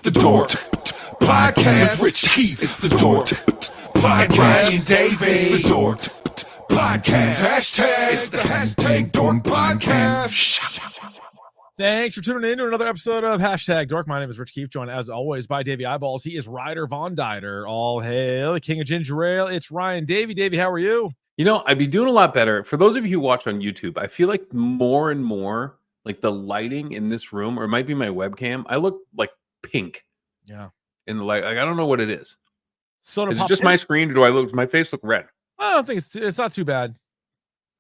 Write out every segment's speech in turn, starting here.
the DORK podcast. Rich Keefe, it's the DORK podcast. Ryan Davey, it's the DORK podcast. Hashtag, it's the hashtag DORK podcast. Thanks for tuning in to another episode of Hashtag Dork. My name is Rich Keefe, joined as always by Davey Eyeballs. He is Ryder Von Dyder. All hail the king of ginger ale. It's Ryan Davey. Davey, how are you? You know, I'd be doing a lot better. For those of you who watch on YouTube, I feel like more and more, like the lighting in this room, or it might be my webcam, I look like pink. Yeah. In the light. Like, I don't know what it is. Soda is pop it just my screen, or does my face look red? I don't think it's not too bad.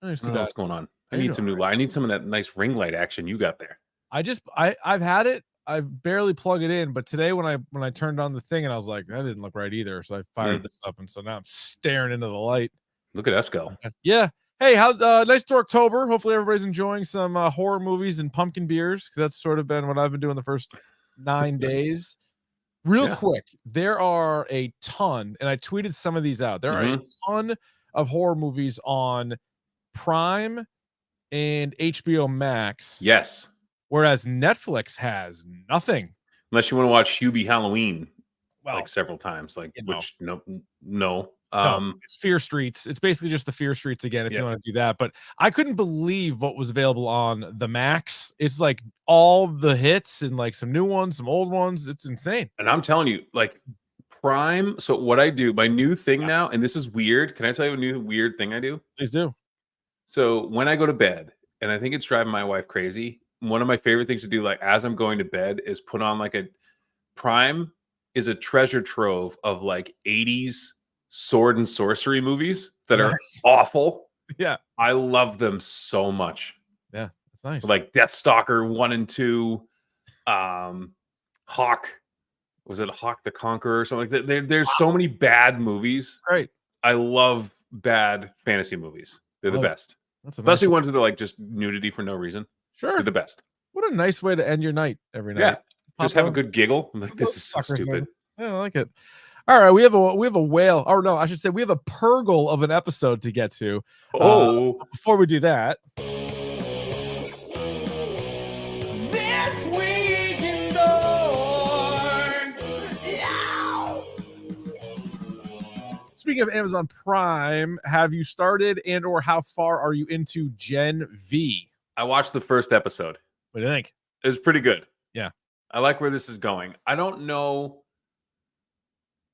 It's too bad. What's going on? I need some new light. I need some of that nice ring light action you got there. I've had it. I barely plug it in, but today when I turned on the thing and I was like, that didn't look right either. So I fired this up, and so now I'm staring into the light. Look at us go. Yeah. Hey, how's nice Dorktober. Hopefully everybody's enjoying some horror movies and pumpkin beers, because that's sort of been what I've been doing the first 9 days. Real quick, there are a ton, and I tweeted some of these out. There are a ton of horror movies on Prime and HBO Max. Yes. Whereas Netflix has nothing. Unless you want to watch Hubie Halloween like several times. Like, no. It's Fear Streets. It's basically just the Fear Streets again, if you want to do that. But I couldn't believe what was available on the Max. It's like all the hits and like some new ones, some old ones. It's insane. And I'm telling you, like Prime. So what I do, my new thing now, and this is weird. Can I tell you a new weird thing I do? Please do. So when I go to bed, and I think it's driving my wife crazy, one of my favorite things to do, like as I'm going to bed, is put on like a Prime is a treasure trove of like 80s sword and sorcery movies that are awful. Yeah. I love them so much. Yeah, that's nice. Like Deathstalker 1 and 2, Hawk. Was it Hawk the Conqueror or something like that? There's so many bad movies. Right. I love bad fantasy movies. They're the best. nice Especially ones with like just nudity for no reason. Sure. They're the best. What a nice way to end your night every night. Yeah. Just have a good giggle. I'm like, this is so stupid. Yeah, I like it. All right, we have a whale. Or no, I should say we have a purgle of an episode to get to. Before we do that. This week in Dork. Speaking of Amazon Prime, have you started or how far are you into Gen V? I watched the first episode. What do you think? It was pretty good. Yeah. I like where this is going. I don't know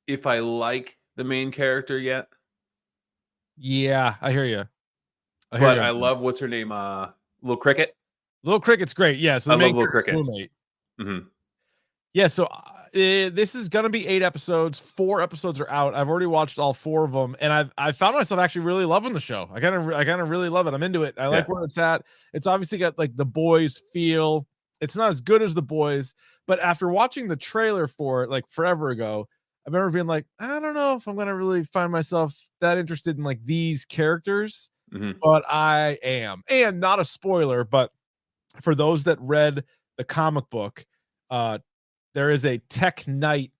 if I like the main character yet. Yeah, I hear you. I love, what's her name? Little Cricket. Little Cricket's great. Yeah, so the main Little Cricket. Yeah, so this is gonna be 8 episodes. 4 episodes are out. I've already watched all 4 of them, and I found myself actually really loving the show. I kind of really love it. I'm into it. I like where it's at. It's obviously got like the Boys feel. It's not as good as the Boys, but after watching the trailer for it like forever ago, I remember being like, I don't know if I'm gonna really find myself that interested in like these characters, but I am. And not a spoiler, but for those that read the comic book, there is a Tech Knight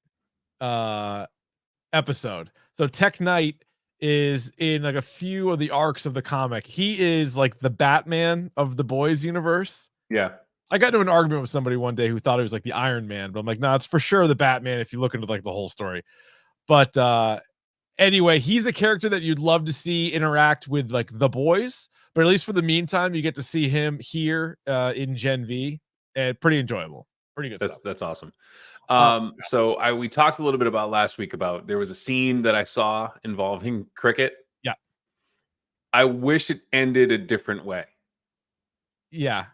episode. So Tech Knight is in like a few of the arcs of the comic. He is like the Batman of the Boys universe. Yeah. I got into an argument with somebody one day who thought it was like the Iron Man, but I'm like, no, it's for sure the Batman if you look into like the whole story. But anyway, he's a character that you'd love to see interact with like the Boys, but at least for the meantime, you get to see him here in Gen V, and pretty enjoyable. Pretty good stuff. That's awesome. So we talked a little bit about last week about there was a scene that I saw involving Cricket. Yeah. I wish it ended a different way. Yeah.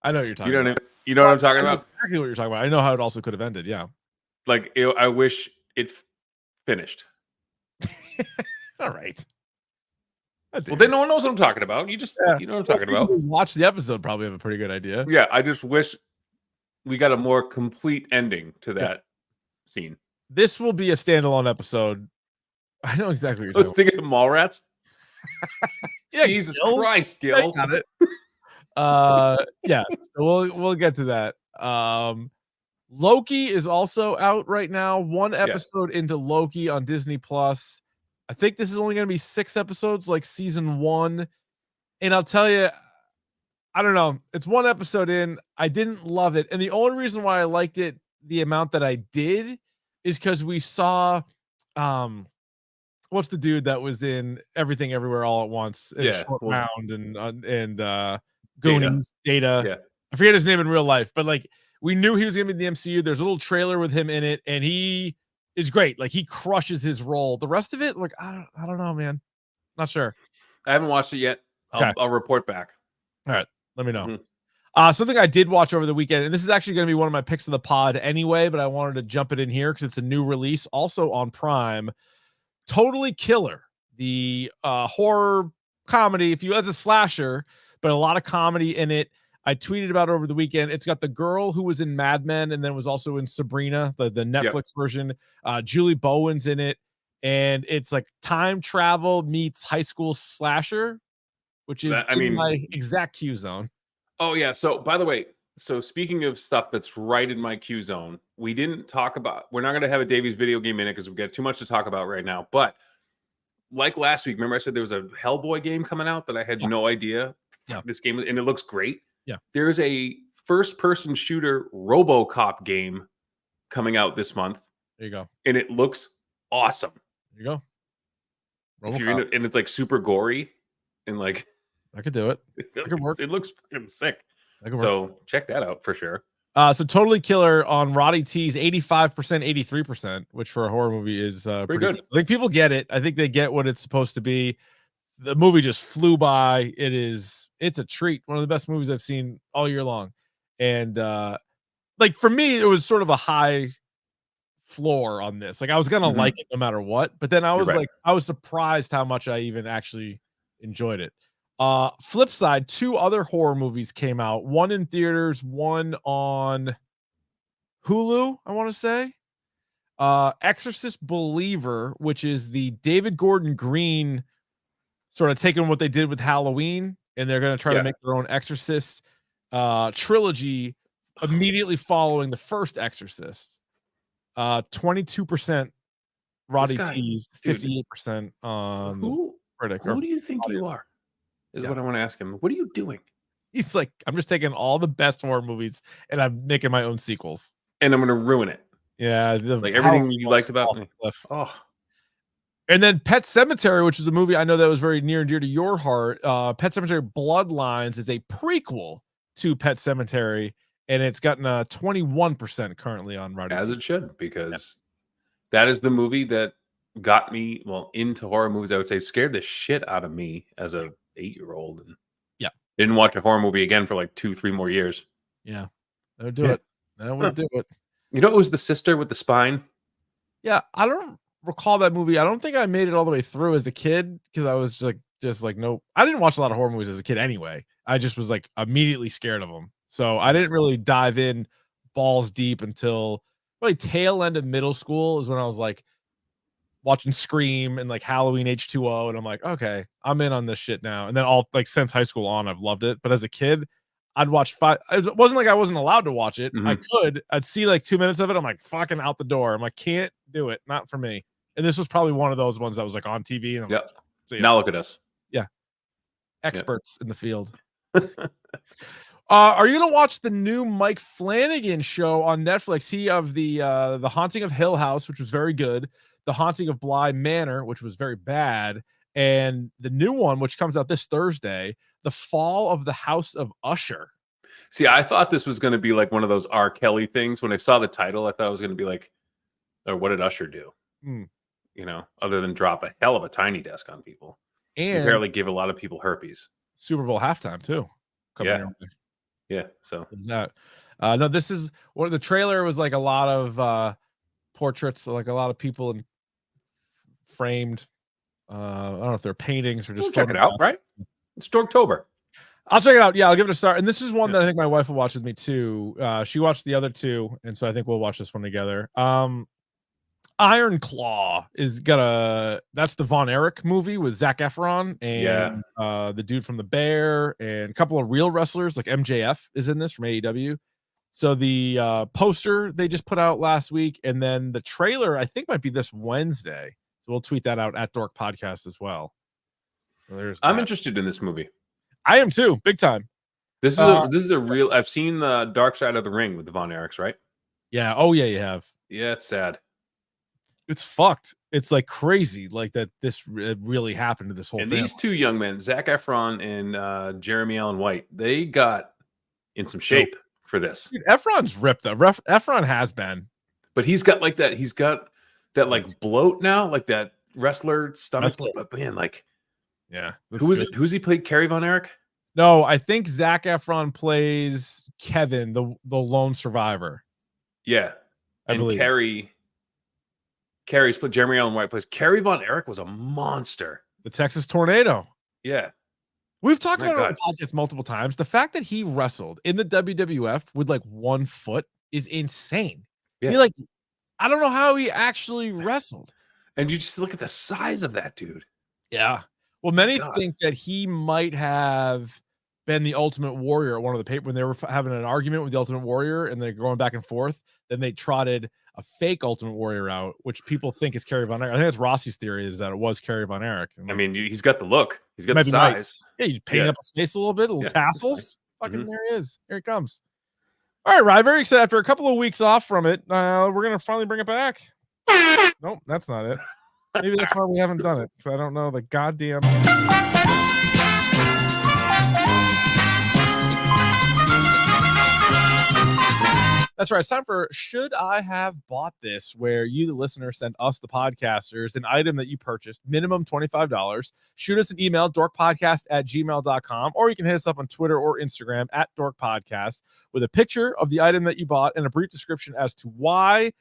I know what you're talking about. You know what I'm talking about? Exactly what you're talking about. I know how it also could have ended. Yeah. Like I wish it finished. All right. Well, then no one knows what I'm talking about. You know what I'm talking about. Watch the episode. Probably have a pretty good idea. Yeah. I just wish we got a more complete ending to that scene. This will be a standalone episode. I know exactly what you're talking about. Thinking of Mallrats. Yeah. Jesus Christ, Gil. Got it. Yeah. So we'll get to that. Loki is also out right now. 1 episode into Loki on Disney Plus. I think this is only going to be 6 episodes, like season 1. And I'll tell you, I don't know. It's 1 episode in. I didn't love it. And the only reason why I liked it the amount that I did is because we saw, what's the dude that was in Everything Everywhere All at Once and Short Round and Goonies, Data. Yeah. I forget his name in real life, but like we knew he was gonna be in the MCU. There's a little trailer with him in it, and he is great. Like he crushes his role. The rest of it, like I don't know, man. Not sure. I haven't watched it yet. I'll report back. All right, let me know. Mm-hmm. Something I did watch over the weekend, and this is actually going to be one of my picks of the pod anyway, but I wanted to jump it in here because it's a new release, also on Prime. Totally Killer, the horror comedy. If you as a slasher, but a lot of comedy in it. I tweeted about it over the weekend. It's got the girl who was in Mad Men and then was also in Sabrina, the Netflix version. Julie Bowen's in it, and it's like time travel meets high school slasher, which is my exact Q zone. Oh yeah. So by the way, speaking of stuff that's right in my Q zone, we're not going to have a Davies video game in it because we've got too much to talk about right now. But like last week, remember I said there was a Hellboy game coming out that I had no idea this game, and it looks great. Yeah. There's a first-person shooter RoboCop game coming out this month. There you go. And it looks awesome. There you go. If you're and it's like super gory and like I could do it. It could work. It looks fucking sick. So check that out for sure. So Totally Killer on Roddy T's 85%, 83%, which for a horror movie is pretty good. I think people get it. I think they get what it's supposed to be. The movie just flew by. It's a treat. One of the best movies I've seen all year long. And like for me, it was sort of a high floor on this. Like I was gonna like it no matter what, but then I was I was surprised how much I even actually enjoyed it. Flip side, 2 other horror movies came out, one in theaters, one on Hulu, I want to say. Exorcist Believer, which is the David Gordon Green sort of taking what they did with Halloween, and they're going to try to make their own Exorcist trilogy immediately following the first Exorcist. 22% Roddy T's, 58% on the critic. Who do you think you are? Is what I want to ask him. What are you doing? He's like, I'm just taking all the best horror movies and I'm making my own sequels. And I'm going to ruin it. Yeah. Like everything you liked about me. Oh. And then Pet Sematary, which is a movie I know that was very near and dear to your heart. Pet Sematary Bloodlines is a prequel to Pet Sematary, and it's gotten a 21% currently on Roddy. As it should, because that is the movie that got me into horror movies. I would say scared the shit out of me as a 8-year-old, and didn't watch a horror movie again for like 2-3 more years. That would do it. That would do it. You know, it was the sister with the spine. Yeah, I don't recall that movie. I don't think I made it all the way through as a kid because I was just like nope. I didn't watch a lot of horror movies as a kid anyway. I just was like immediately scared of them, so I didn't really dive in balls deep until really tail end of middle school is when I was like watching Scream and like Halloween H2O, and I'm like, okay, I'm in on this shit now. And then all like since high school on, I've loved it. But as a kid, I'd watch 5. It wasn't like I wasn't allowed to watch it. I could. I'd see like 2 minutes of it. I'm like, fucking out the door. I'm like, can't do it. Not for me. And this was probably one of those ones that was like on TV. And I'm like, now look at us. Yeah. Experts in the field. Are you gonna watch the new Mike Flanagan show on Netflix? He of the Haunting of Hill House, which was very good. The Haunting of Bly Manor, which was very bad, and the new one, which comes out this Thursday, The Fall of the House of Usher. See, I thought this was going to be like one of those R. Kelly things. When I saw the title, I thought it was going to be like, or what did Usher do? You know, other than drop a hell of a tiny desk on people. And apparently give a lot of people herpes. Super Bowl halftime, too. Yeah. So that no, this is what the trailer was like a lot of portraits, like a lot of people in framed. I don't know if they're paintings or just check it out, right? It's Dorktober. I'll check it out. Yeah, I'll give it a start. And this is one that I think my wife will watch with me too. She watched the other 2, and so I think we'll watch this one together. Iron Claw is that's the Von Erich movie with Zac Efron and the dude from The Bear and a couple of real wrestlers like MJF is in this from AEW. So the poster they just put out last week, and then the trailer I think might be this Wednesday. So we'll tweet that out at Dork Podcast as well. So I'm interested in this movie. I am too, big time. This is a real. I've seen the Dark Side of the Ring with the Von Erichs, right? Yeah. Oh yeah, you have. Yeah, it's sad. It's fucked. It's like crazy, like that. This really happened to this whole And family. these two young men, Zac Efron and Jeremy Allen White, they got in some Nope. shape for this. Dude, Efron's ripped though. Efron has been. But he's got like that. He's got that Right. like bloat now, like that wrestler stomach. Wrestler. But man, like Yeah. who is it? Who's he played? Carrie Von Erich? No, I think Zac Efron plays Kevin, the lone survivor. Yeah, I and believe. Carrie's played. Jeremy Allen White plays. Carrie Von Erich was a monster. The Texas Tornado. Yeah, We've talked My about it on God. the podcast multiple times. The fact that he wrestled in the WWF with like 1 foot is insane. Yeah. He like, I don't know how he actually wrestled. and you just look at the size of that dude. Yeah. Well, many God. think that he might have been the Ultimate Warrior at one of the paper when they were having an argument with the Ultimate Warrior and they're going back and forth. Then they trotted a fake Ultimate Warrior out, which people think is Kerry Von Erich. I think that's Rossi's theory is that it was Kerry Von Erich. I mean, he's got the look. He's got the Maybe size. Yeah, you paint up his face a little bit, little Yeah, tassels. that's Fucking Mhm. there he is. Here he comes. All right, Ryan. Very excited. After a couple of weeks off from it, we're gonna finally bring it back. Nope, that's not it. Maybe that's why we haven't done it. So I don't know the goddamn. That's right. It's time for Should I Have Bought This, where you, the listener, send us, the podcasters, an item that you purchased, minimum $25. Shoot us an email, dorkpodcast@gmail.com, or you can hit us up on Twitter or Instagram @dorkpodcast with a picture of the item that you bought and a brief description as to why.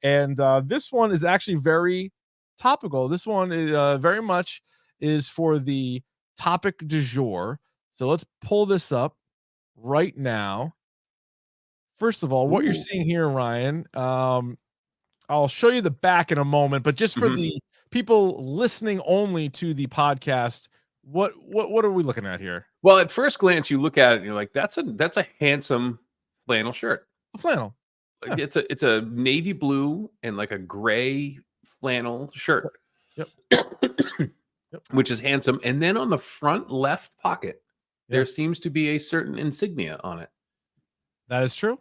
And this one is actually very topical. This one is very much is for the topic du jour. So let's pull this up right now. First of all, what you're Ooh. seeing here, Ryan, I'll show you the back in a moment, but just for Mhm. the people listening only to the podcast, what are we looking at here? Well, at first glance, you look at it and you're like, that's a handsome flannel shirt. A flannel. Like it's a navy blue and like a gray flannel shirt. Yep. Which is handsome. And then on the front left pocket, there Yep. seems to be a certain insignia on it. That is true.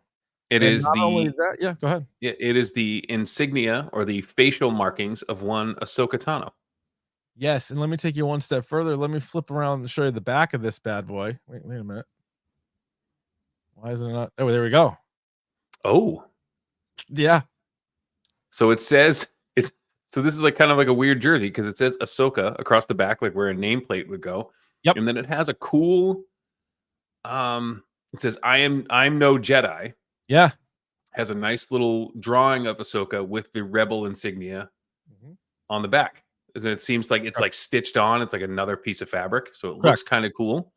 It And is not only the that, yeah, go ahead. it is the insignia or the facial markings of one Ahsoka Tano. Yes, and let me take you one step further. Let me flip around and show you the back of this bad boy. Wait a minute. Why is it not? Oh, there we go. Oh, Yeah. so it says so this is like kind of like a weird jersey because it says Ahsoka across the back, like where a nameplate would go. Yep. And then it has a cool it says I'm no Jedi. Yeah. Has a nice little drawing of Ahsoka with the rebel insignia Mhm. on the back. And it seems like it's like stitched on. It's like another piece of fabric. So it Correct. looks kind of cool.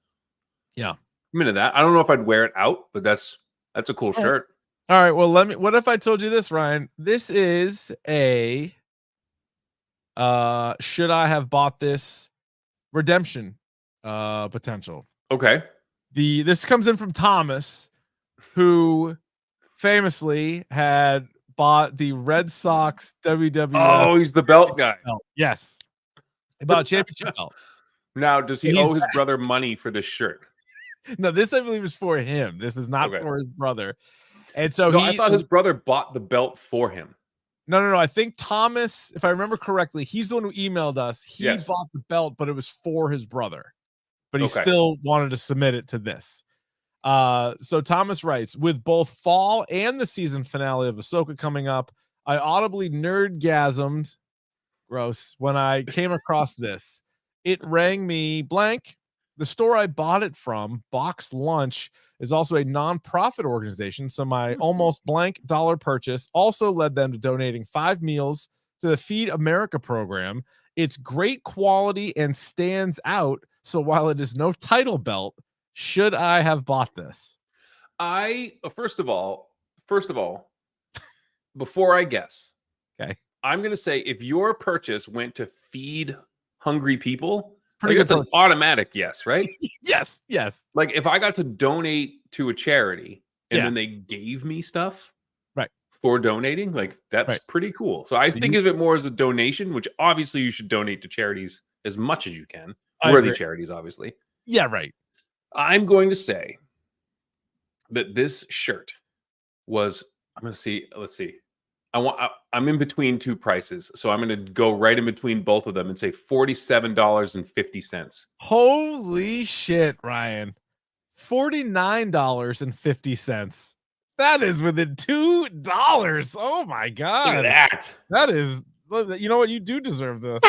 Yeah. I'm into that. I don't know if I'd wear it out, but that's a cool right. shirt. All right. Well, what if I told you this, Ryan? This is a should I have bought this redemption potential. Okay. This comes in from Thomas, who famously had bought the Red Sox WWF Oh, he's the belt guy. belt. Yes. He bought a championship belt. Now, does he He's owe his brother money for this shirt? No, this I believe is for him. This is not Okay. for his brother. And so No, I thought his brother bought the belt for him. No. I think Thomas, if I remember correctly, he's the one who emailed us. He Yes. bought the belt, but it was for his brother. But he Okay. still wanted to submit it to this. So Thomas writes, with both fall and the season finale of Ahsoka coming up, I audibly nerdgasmed, gross, when I came across this. It rang me blank. The store I bought it from, Box Lunch, is also a non-profit organization, so my almost blank dollar purchase also led them to donating 5 meals to the Feed America program. It's great quality and stands out, so while it is no title belt, should I have bought this? First of all, before I guess, Okay. I'm going to say if your purchase went to feed hungry people, Pretty like, good that's an automatic yes, right? Yes. Like if I got to donate to a charity and Yeah. then they gave me stuff Right. for donating, like that's Right. pretty cool. So I think of it more as a donation, which obviously you should donate to charities as much as you can. I Worthy agree. charities, obviously. Yeah, right. I'm going to say that this shirt was I'm gonna see. Let's see. I'm in between two prices, so I'm gonna go right in between both of them and say $47.50. Holy shit, Ryan. $49.50. That is within $2. Oh my god. Look at that. That is, you know what? You do deserve this.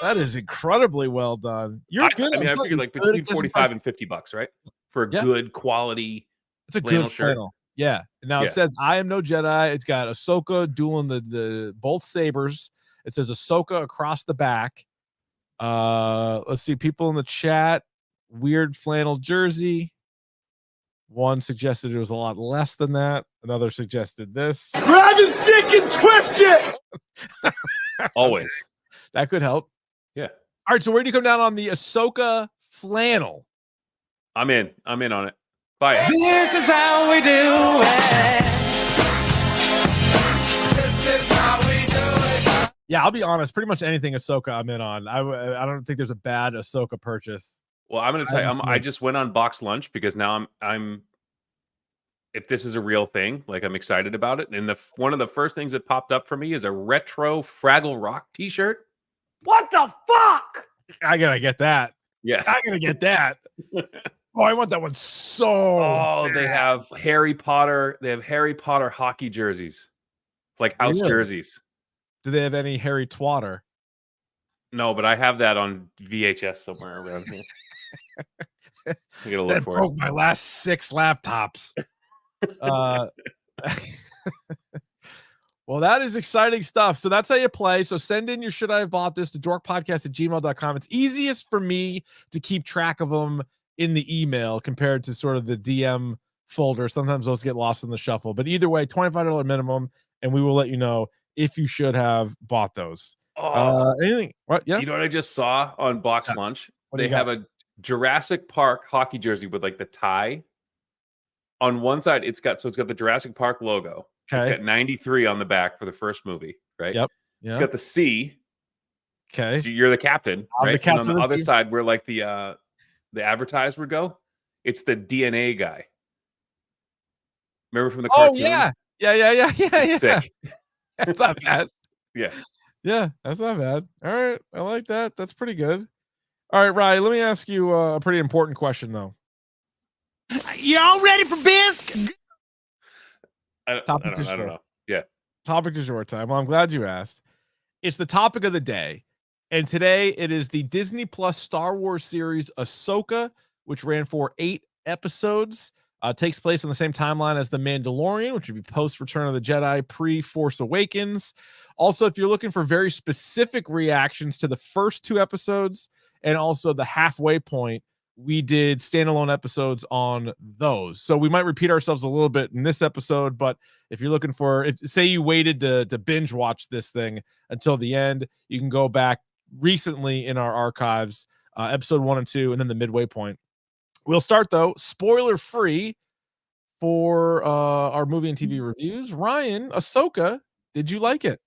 That is incredibly well done. You're good. I mean, I figured like between 45 and $50, right? For a good quality it's a flannel good shirt. flannel. Yeah. Now it says I am no Jedi. It's got Ahsoka dueling the both sabers. It says Ahsoka across the back. Let's see. People in the chat. Weird flannel jersey. One suggested it was a lot less than that. Another suggested this. Grab his dick and twist it. Always. That could help. Yeah. All right. So where do you come down on the Ahsoka flannel? I'm in on it. Buy it. This is how we do it. This is how we do it. Yeah, I'll be honest. Pretty much anything Ahsoka I'm in on. I don't think there's a bad Ahsoka purchase. Well, I'm going to tell you, I just went on Box Lunch because now I'm if this is a real thing, like I'm excited about it. And one of the first things that popped up for me is a retro Fraggle Rock t-shirt. What the fuck? I gotta get that. Yeah. I gotta get that. Oh, I want that one so bad. They have Harry Potter. They have Harry Potter hockey jerseys. Like house jerseys. Do they have any Harry Twatter? No, but I have that on VHS somewhere around here. I gotta look for broke my last 6 laptops. Well, that is exciting stuff. So that's how you play. So send in your should I have bought this to dorkpodcast@gmail.com. It's easiest for me to keep track of them in the email compared to sort of the DM folder. Sometimes those get lost in the shuffle. But either way, $25 minimum, and we will let you know if you should have bought those. Anything? What? Yeah. You know what I just saw on Box Lunch? They have a Jurassic Park hockey jersey with like the tie. On one side, it's got the Jurassic Park logo. Okay. It's got 93 on the back for the first movie, right? Yep. It's got the C. Okay. So you're the captain, right? The captain and on the other side, where like the advertise would go, it's the DNA guy. Remember from the cartoon? Oh yeah. Sick. That's not bad. Yeah. Yeah, that's not bad. All right. I like that. That's pretty good. All right, Ryan, let me ask you a pretty important question, though. Y'all ready for bisque? I don't know. Yeah. Topic du jour time. Well, I'm glad you asked. It's the topic of the day. And today it is the Disney Plus Star Wars series Ahsoka, which ran for 8 episodes. Takes place on the same timeline as The Mandalorian, which would be post Return of the Jedi, pre-Force Awakens. Also, if you're looking for very specific reactions to the first 2 episodes and also the halfway point, we did standalone episodes on those. So we might repeat ourselves a little bit in this episode, but if you're looking for, say you waited to binge watch this thing until the end, you can go back recently in our archives, episode 1 and 2, and then the midway point. We'll start though, spoiler free for our movie and TV reviews. Ryan, Ahsoka, did you like it?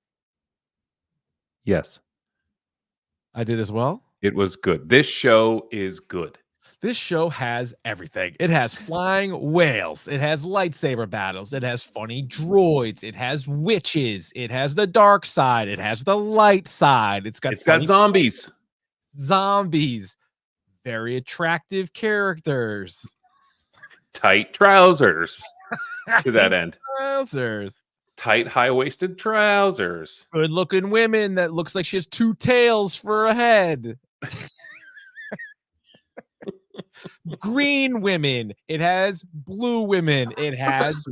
Yes. I did as well. It was good. This show is good. This show has everything. It has flying whales. It has lightsaber battles. It has funny droids. It has witches. It has the dark side. It has the light side. It's got zombies. Zombies. Very attractive characters. Tight trousers. To that end. Trousers. Tight, high-waisted trousers. Good-looking women that looks like she has 2 tails for a head. Green women. It has blue women. It has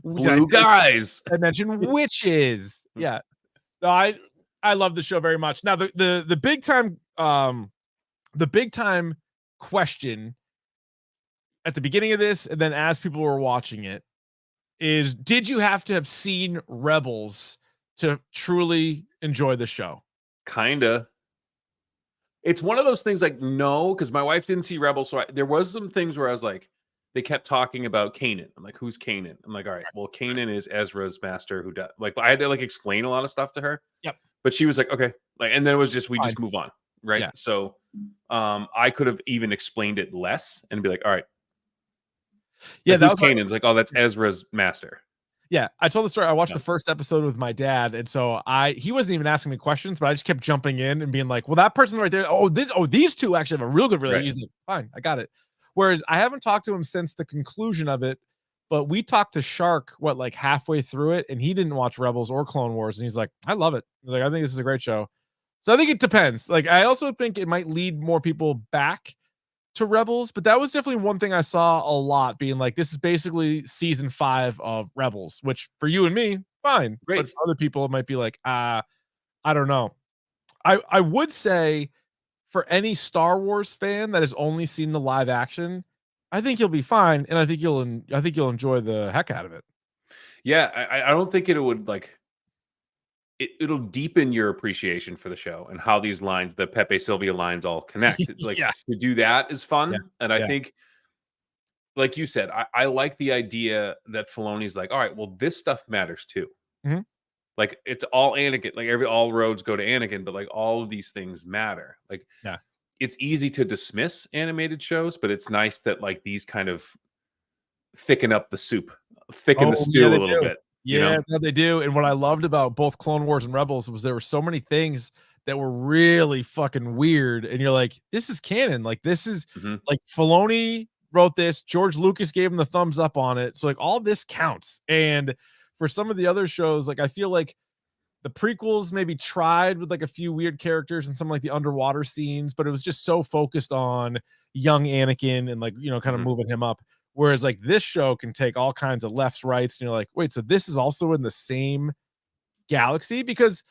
blue guys. I mentioned witches. Yeah. No, I love the show very much. Now the big time question at the beginning of this, and then as people were watching it, is did you have to have seen Rebels to truly enjoy the show? Kinda. It's one of those things like, no, because my wife didn't see Rebels. So there was some things where I was like, they kept talking about Kanan. I'm like, who's Kanan? I'm like, all right, well, Kanan is Ezra's master who does, like, I had to like explain a lot of stuff to her. Yep. But she was like, okay. Like, and then it was just, we just move on. Right. Yeah. So I could have even explained it less and be like, all right. Yeah, Like, that who's was my, Kanan's? Like, oh, that's Ezra's master. yeah. I told the story. I watched Yeah. the first episode with my dad, and so he wasn't even asking me questions, but I just kept jumping in and being like, "Well, that person right there. These two actually have a real good Right. relationship." He's like, "Fine, I got it." Whereas I haven't talked to him since the conclusion of it, but we talked to Shark like halfway through it, and he didn't watch Rebels or Clone Wars, and he's like, "I love it." He's like, "I think this is a great show." So I think it depends. Like, I also think it might lead more people back to Rebels, but that was definitely one thing I saw a lot, being like, this is basically season 5 of Rebels, which for you and me, fine. But Great. for other people, it might be like, I don't know. I would say for any Star Wars fan that has only seen the live action, I think you'll be fine, and I think you'll enjoy the heck out of it. Yeah, I don't think it would like it'll deepen your appreciation for the show and how these lines, the Pepe Sylvia lines, all connect. It's like Yeah, to do that is yeah, fun, and I yeah. think, like you said, I like the idea that Filoni's like, all right, well, this stuff matters too. Mhm. Like it's all Anakin, like all roads go to Anakin, but like all of these things matter. Like Yeah. it's easy to dismiss animated shows, but it's nice that like these kind of thicken up the soup, thicken the Oh, yeah, stew a they little do. bit, you Yeah, know? no, they do, and what I loved about both Clone Wars and Rebels was there were so many things that were really fucking weird, and you're like, "This is canon." Like, this is Mhm. like, Filoni wrote this, George Lucas gave him the thumbs up on it, so, like, all this counts, and for some of the other shows, like, I feel like the prequels maybe tried with, like, a few weird characters and some, like, the underwater scenes, but it was just so focused on young Anakin and, like, kind of Mhm. moving him up. Whereas, like, this show can take all kinds of lefts, rights, and you're like, "Wait, so this is also in the same galaxy?" Because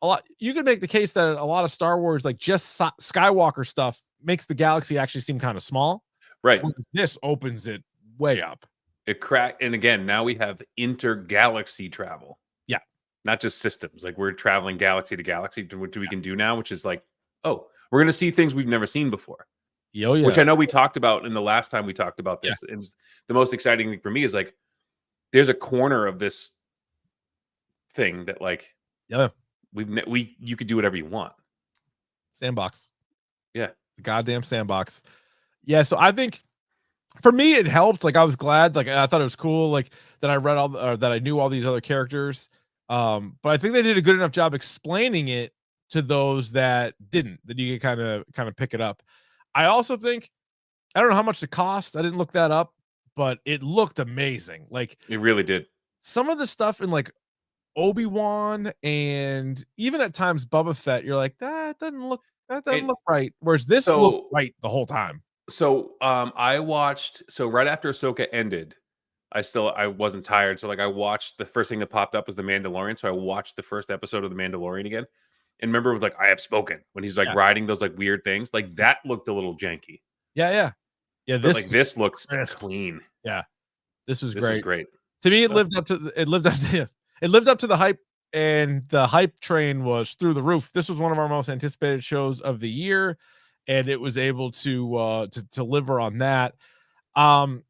a lot you could make the case that a lot of Star Wars, like, just Skywalker stuff makes the galaxy actually seem kinda small, Right. whereas this opens it way up. It crack and again, now we have intergalaxy travel, Yeah. not just systems. Like we're traveling galaxy to galaxy to which we can do now, which is like, oh, we're gonna see things we've never seen before. Yo, Which yeah. I know we talked about in the last time we talked about Yeah. this. And the most exciting thing for me is like there's a corner of this thing that like Yeah. you could do whatever you want. Sandbox. Yeah. The goddamn sandbox. Yeah, so I think for me it helped. Like, I was glad, like, I thought it was cool, like, that I read or that I knew all these other characters. But I think they did a good enough job explaining it to those that didn't, that you can kind of pick it up. I also think, I don't know how much it cost. I didn't look that up, but it looked amazing. Like, It really did. some of the stuff in, like, Obi-Wan and even at times Boba Fett, you're like, that doesn't And look right. Whereas this looked so right the whole time. I watched right after Ahsoka ended, I wasn't tired. So like I watched the first thing that popped up was The Mandalorian. So I watched the first episode of The Mandalorian again. And remember it was like I have spoken when he's like Yeah. riding those like weird things. Like that looked a little janky. Yeah, yeah. Yeah, But like this looks crisp. clean. Yeah, this was This is great. great. To me, Uh, it lived up to it lived up to the hype, and the hype train was through the roof. This was one of our most anticipated shows of the year, and it was able to deliver on that. Um,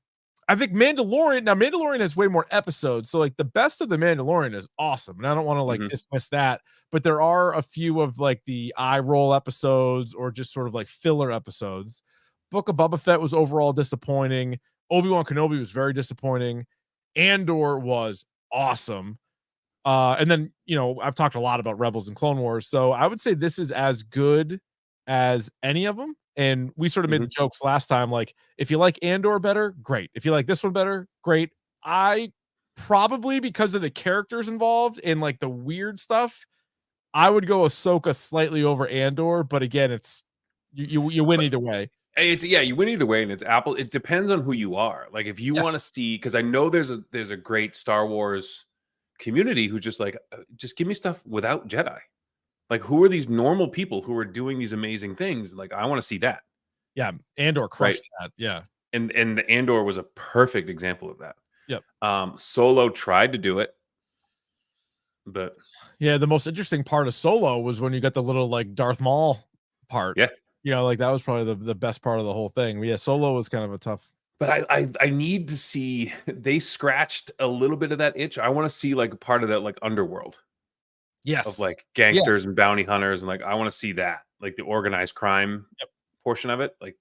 I think Mandalorian has way more episodes, so like the best of the Mandalorian is awesome, and I don't want to like mhm. dismiss that, but there are a few of like the eye roll episodes or just sort of like filler episodes. Book of Boba Fett was overall disappointing. Obi-Wan Kenobi was very disappointing. Andor was awesome. And then, I've talked a lot about Rebels and Clone Wars, so I would say this is as good as any of them. And we sort of made the Mhm. jokes last time, like, if you like Andor better, great. If you like this one better, great. I probably, because of the characters involved and like the weird stuff, I would go Ahsoka slightly over Andor, but again, it's you win But either way. it's yeah, you win either way, and it's Apple. It depends on who you are. Like if you want to Yes. see, because I know there's a great Star Wars community who just like just give me stuff without Jedi. Like who are these normal people who are doing these amazing things? Like I want to see that, Yeah, Andor right? crushed that. Yeah. And the Andor was a perfect example of that. Yep. Solo tried to do it, but Yeah, the most interesting part of Solo was when you got the little like Darth Maul part. yeah. Like that was probably the best part of the whole thing. But yeah, Solo was kind of a tough. But I need to see they scratched a little bit of that itch. I want to see like part of that like underworld of Yes. like Yeah. gangsters and bounty hunters and like I want to see that like the organized crime Yep. portion of it. Like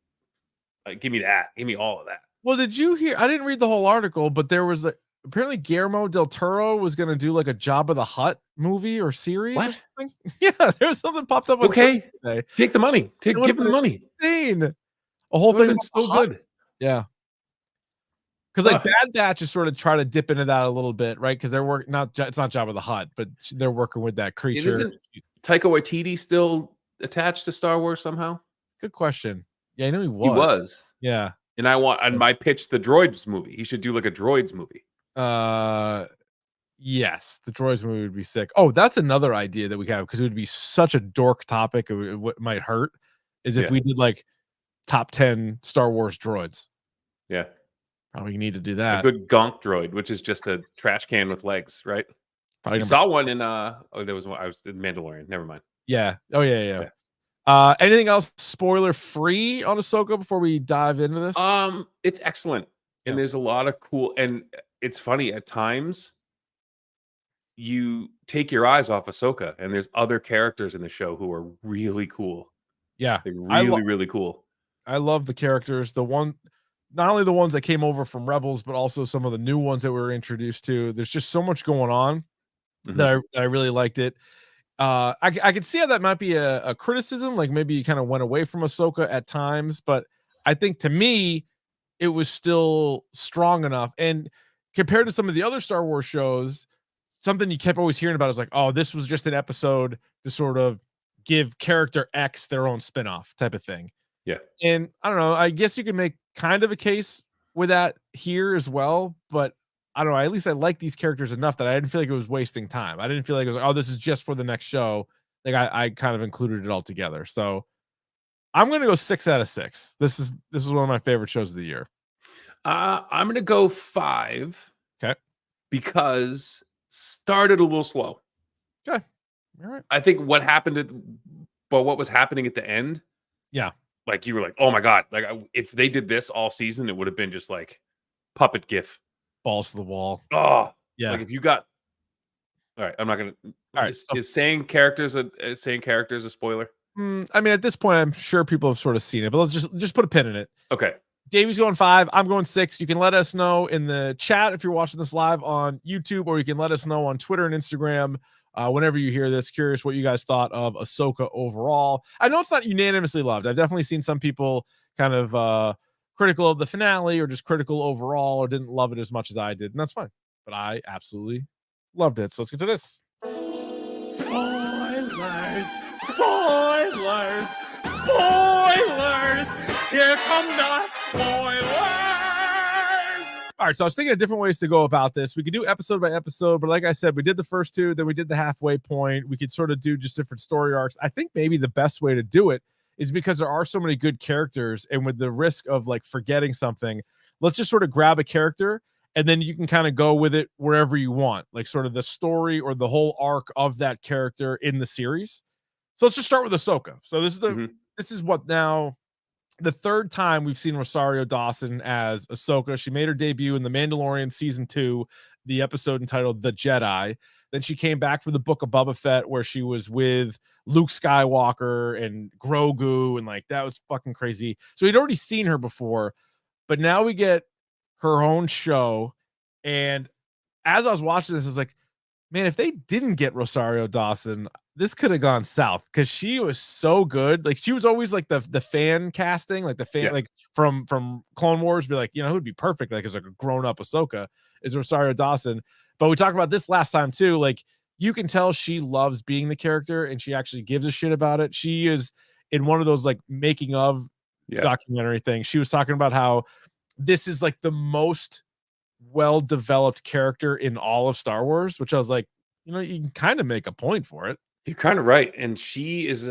give me that. Give me all of that. Well, did you hear? I didn't read the whole article, but there was apparently Guillermo del Toro was going to do like a Jabba the Hutt movie or series or What? something. Yeah, there was something popped up on Twitter Okay, today. take the money. It would Give have him the been money. insane. A It whole would have thing been about so the good. Hutts. Yeah. Because like Ugh. Bad Batch is sort of try to dip into that a little bit, right? Because they're working it's not Jabba the Hutt, but they're working with that And creature. isn't Taika Waititi still attached to Star Wars somehow? Good question. Yeah, I knew he He was. was. Yeah. And my pitch the Droids movie. He should do like a Droids movie. Yes, the Droids movie would be sick. Oh, that's another idea that we have because it would be such a dork topic. What might hurt is if we did like top 10 Star Wars droids. Yeah. Probably need to do A that. good gonk droid, which is just a trash can with legs, right? Probably You number saw one 6. there was one. I was in Mandalorian. Never mind. Yeah. Oh yeah. Yeah. Anything else spoiler free on Ahsoka before we dive into this? It's excellent, and Yeah. there's a lot of cool. And it's funny at times. You take your eyes off Ahsoka, and there's other characters in the show who are really cool. Yeah. They're really cool. I love the characters. Not only the ones that came over from Rebels, but also some of the new ones that we were introduced to. There's just so much going on that I really liked it. I could see how that might be a criticism, like maybe you kind of went away from Ahsoka at times, but I think to me, it was still strong enough. And compared to some of the other Star Wars shows, something you kept always hearing about is like, oh, this was just an episode to sort of give character X their own spinoff type of thing. Yeah. And I don't know, I guess you can make kind of a case with that here as well, but I don't know. At least I like these characters enough that I didn't feel like it was wasting time. I didn't feel like it was like, oh, this is just for the next show. Like I kind of included it all together. So I'm gonna go 6 out of 6. This is one of my favorite shows of the year. I'm gonna go 5. Okay. Because started a little slow. Okay. All right. I think what was happening at the end. Yeah. Like you were like, oh my god! Like if they did this all season, it would have been just like puppet GIF. Balls to the wall. Oh Yeah. Like if you got. All right, I'm not gonna. All right. Is saying characters a spoiler? I mean, at this point, I'm sure people have sort of seen it, but let's just put a pin in it. Okay. Davey's going 5. I'm going 6. You can let us know in the chat if you're watching this live on YouTube, or you can let us know on Twitter and Instagram whenever you hear this. Curious what you guys thought of Ahsoka overall. I know it's not unanimously loved. I've definitely seen some people kind of critical of the finale or just critical overall or didn't love it as much as I did, and that's fine. But I absolutely loved it. So let's get to this. Spoilers! Spoilers! Here come the spoilers! All right, so I was thinking of different ways to go about this. We could do episode by episode, but like I said, we did the first 2, then we did the halfway point. We could sort of do just different story arcs. I think maybe the best way to do it is because there are so many good characters, and with the risk of like forgetting something, let's just sort of grab a character and then you can kind of go with it wherever you want, like sort of the story or the whole arc of that character in the series. So let's just start with Ahsoka. So this is what now the 3rd time we've seen Rosario Dawson as Ahsoka. She made her debut in The Mandalorian season 2, the episode entitled The Jedi. Then she came back for the Book of Boba Fett, where she was with Luke Skywalker and Grogu, and like that was fucking crazy. So we'd already seen her before, but now we get her own show. And as I was watching this, I was like, man, if they didn't get Rosario Dawson, this could have gone south because she was so good. Like she was always like the fan casting, like the fan, like from Clone Wars, be like, you know, who would be perfect, like as like a grown up Ahsoka is Rosario Dawson. But we talked about this last time too. Like you can tell she loves being the character and she actually gives a shit about it. She is in one of those like making of documentary things. She was talking about how this is like the most well-developed character in all of Star Wars, which I was like, you know, you can kind of make a point for it. You're kind of right. And she is,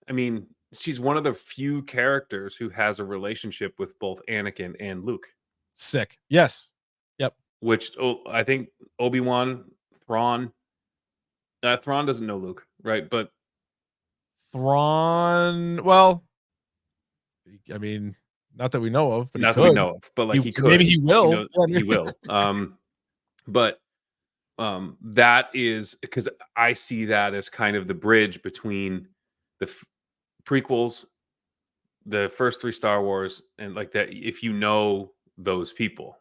I mean, she's one of the few characters who has a relationship with both Anakin and Luke. Sick. Yes. Yep. Which I think Obi-Wan, Thrawn doesn't know Luke, right? But Thrawn, well, I mean, not that we know of, but not that we know of, but like he could. Maybe he will. He will. But that is because I see that as kind of the bridge between the prequels, the first 3 Star Wars, and like that. If you know those people.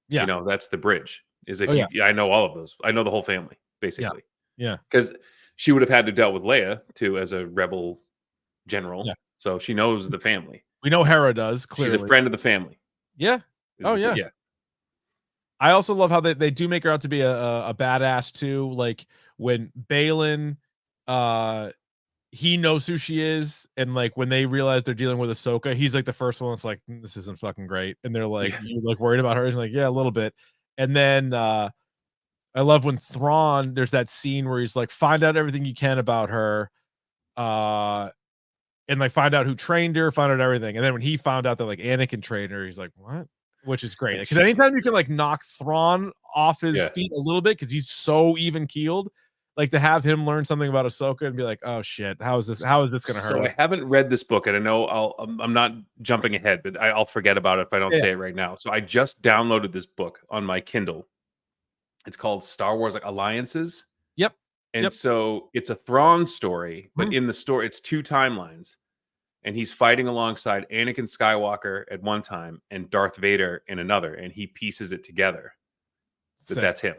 Yeah. You know, that's the bridge. Is if Oh, yeah. I know all of those. I know the whole family, basically. Yeah. Because she would have had to dealt with Leia too as a rebel general. Yeah. So she knows the family. We know Hera does, She's a clearly. friend of the family. Yeah. Oh, yeah. Yeah. I also love how they do make her out to be a badass too. Like when Balin, he knows who she is, and like when they realize they're dealing with Ahsoka, he's like the first one that's like, this isn't fucking great. And they're like, you like worried about her? He's like, yeah, a little bit. And then I love when Thrawn, there's that scene where he's like, find out everything you can about her. And like find out who trained her, find out everything. And then when he found out that like Anakin trained her, he's like, what? Which is great. Because anytime you can like knock Thrawn off his feet a little bit, because he's so even keeled, like to have him learn something about Ahsoka and be like, oh shit, how is this going to hurt? So I haven't read this book, and I know I'm not jumping ahead, but I'll forget about it if I don't say it right now. So I just downloaded this book on my Kindle. It's called Star Wars like Alliances. Yep. And so it's a Thrawn story, but in the story, it's 2 timelines. And he's fighting alongside Anakin Skywalker at one time and Darth Vader in another, and he pieces it together. That's him.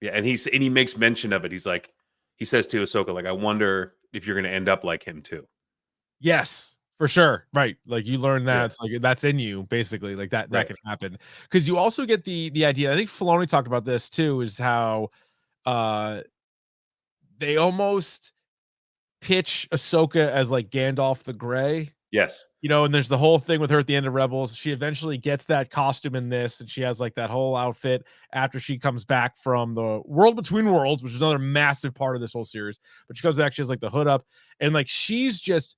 Yeah, and he makes mention of it. He's like, he says to Ahsoka, like, I wonder if you're going to end up like him too. Yes, for sure. Right. Like you learn that it's like that's in you, basically. Like that can happen. Because you also get the idea. I think Filoni talked about this too, is how they almost pitch Ahsoka as like Gandalf the Grey. Yes. You know, and there's the whole thing with her at the end of Rebels. She eventually gets that costume in this, and she has like that whole outfit after she comes back from the World Between Worlds, which is another massive part of this whole series. But she comes back, she has like the hood up, and like she's just,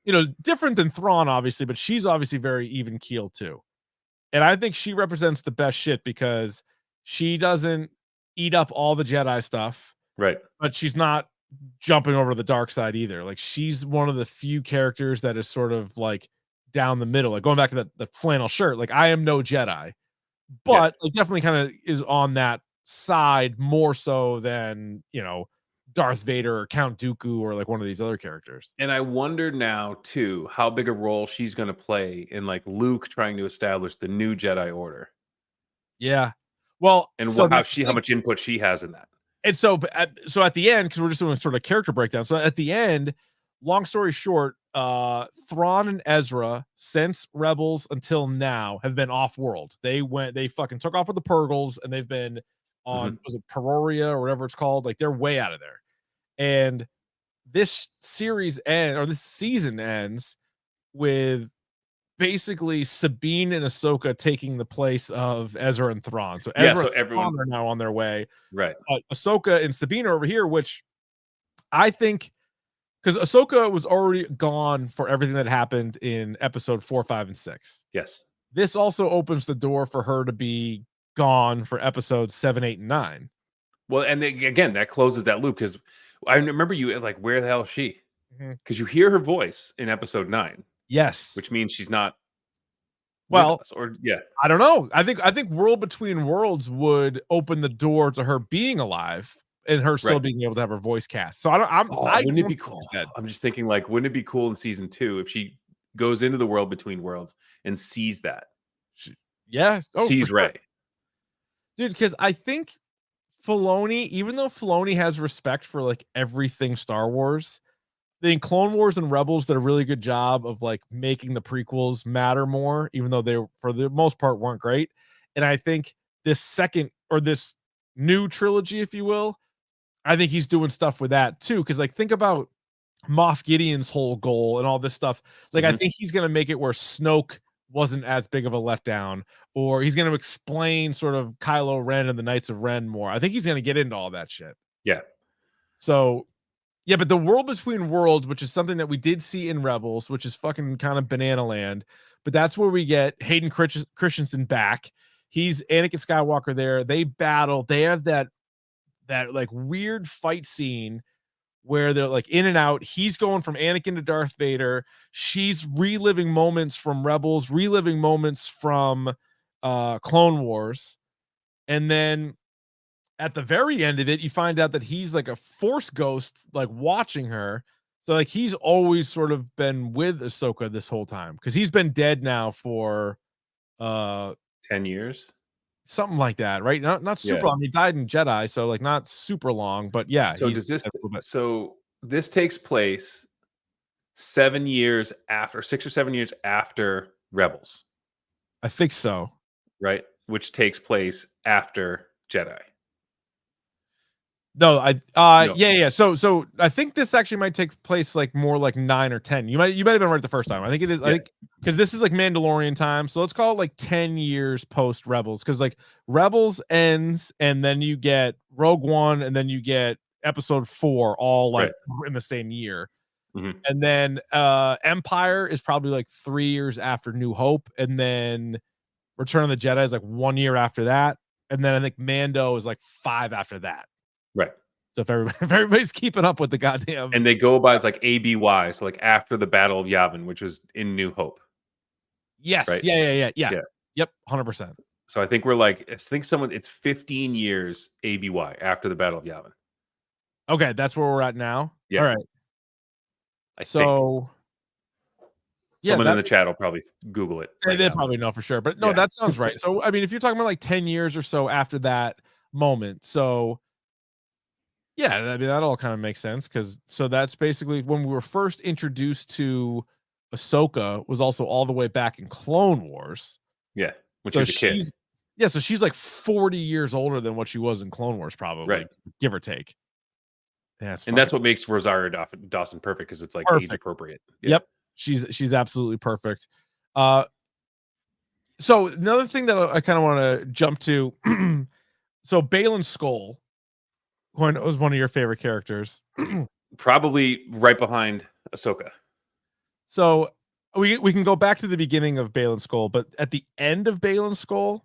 you know, different than Thrawn, obviously, but she's obviously very even keeled too. And I think she represents the best shit because she doesn't eat up all the Jedi stuff. Right. But she's not jumping over the dark side either. Like she's one of the few characters that is sort of like down the middle, like going back to that flannel shirt. Like I am no Jedi, but it definitely kind of is on that side more so than, you know, Darth Vader or Count Dooku or like one of these other characters. And I wonder now too how big a role she's going to play in like Luke trying to establish the new Jedi Order. Yeah. Well, and so how much input she has in that. And so at the end, because we're just doing sort of character breakdown. So at the end, long story short, Thrawn and Ezra, since Rebels until now, have been off world. They fucking took off with the Purgles, and they've been on was it Peroria or whatever it's called? Like they're way out of there. And this season ends with basically Sabine and Ahsoka taking the place of Ezra and Thrawn. So Ezra and Thrawn are now on their way. Right. Ahsoka and Sabine are over here, which I think because Ahsoka was already gone for everything that happened in episode 4, 5, and 6. Yes. This also opens the door for her to be gone for episodes 7, 8, and 9. Well, and again, that closes that loop because I remember you like, where the hell is she? Because you hear her voice in episode 9. Yes. Which means she's not I don't know. I think World Between Worlds would open the door to her being alive and her still being able to have her voice cast. So wouldn't it be cool? I'm just thinking like, wouldn't it be cool in season 2 if she goes into the World Between Worlds and sees that? Sees Rey. Sure. Dude, because I think Filoni, even though Filoni has respect for like everything Star Wars, the Clone Wars and Rebels did a really good job of like making the prequels matter more, even though they for the most part weren't great. And I think this new trilogy, if you will, I think he's doing stuff with that too. Cause like think about Moff Gideon's whole goal and all this stuff. Like I think he's gonna make it where Snoke wasn't as big of a letdown, or he's gonna explain sort of Kylo Ren and the Knights of Ren more. I think he's gonna get into all that shit. Yeah. So yeah, but the World Between Worlds, which is something that we did see in Rebels, which is fucking kind of banana land, but that's where we get Hayden Christensen back. He's Anakin Skywalker there. They battle. They have that like weird fight scene where they're like in and out. He's going from Anakin to Darth Vader. She's reliving moments from Rebels, reliving moments from Clone Wars. And then at the very end of it, you find out that he's like a Force ghost, like watching her. So like he's always sort of been with Ahsoka this whole time because he's been dead now for 10 years. Something like that, right? Not super long. He died in Jedi, so like not super long, but yeah, So he's does this a little bit. so this takes place 7 years after 6 or 7 years after Rebels, I think so. right? Which takes place after Jedi. No, No. yeah. So I think this actually might take place like more like 9 or 10. You might have been right the first time. I think it is. I Yeah. think because this is like Mandalorian time, so let's call it like 10 years post Rebels. Because like Rebels ends, and then you get Rogue One, and then you get Episode 4, all like in the same year. Mhm. And then Empire is probably like 3 years after New Hope, and then Return of the Jedi is like 1 year after that, and then I think Mando is like 5 after that. Right. So if everybody's keeping up with the goddamn, And they go by it's like ABY, so like after the Battle of Yavin, which was in New Hope, yes, right? yeah, Yeah. yep, 100%. So I think we're like I think it's 15 years ABY after the Battle of Yavin. Okay, that's where we're at now. Yeah. All right. I think. So yeah, Someone in the chat will probably Google it. they probably know for sure, but no, Yeah. that sounds right. So I mean, if you're talking about like 10 years or so after that moment, so yeah, I mean that all kind of makes sense because so that's basically when we were first introduced to Ahsoka was also all the way back in Clone Wars. Yeah. When she So was a kid. so she's like 40 years older than what she was in Clone Wars, probably, Right. give or take. Yeah, And that's what makes Rosario Dawson perfect because it's like age perfect. appropriate. Yeah. Yep, she's absolutely perfect. So another thing that I kind of want to jump to, so Baylan Skoll, who was one of your favorite characters. Probably right behind Ahsoka. So we can go back to the beginning of Baylan Skoll, but at the end of Baylan Skoll,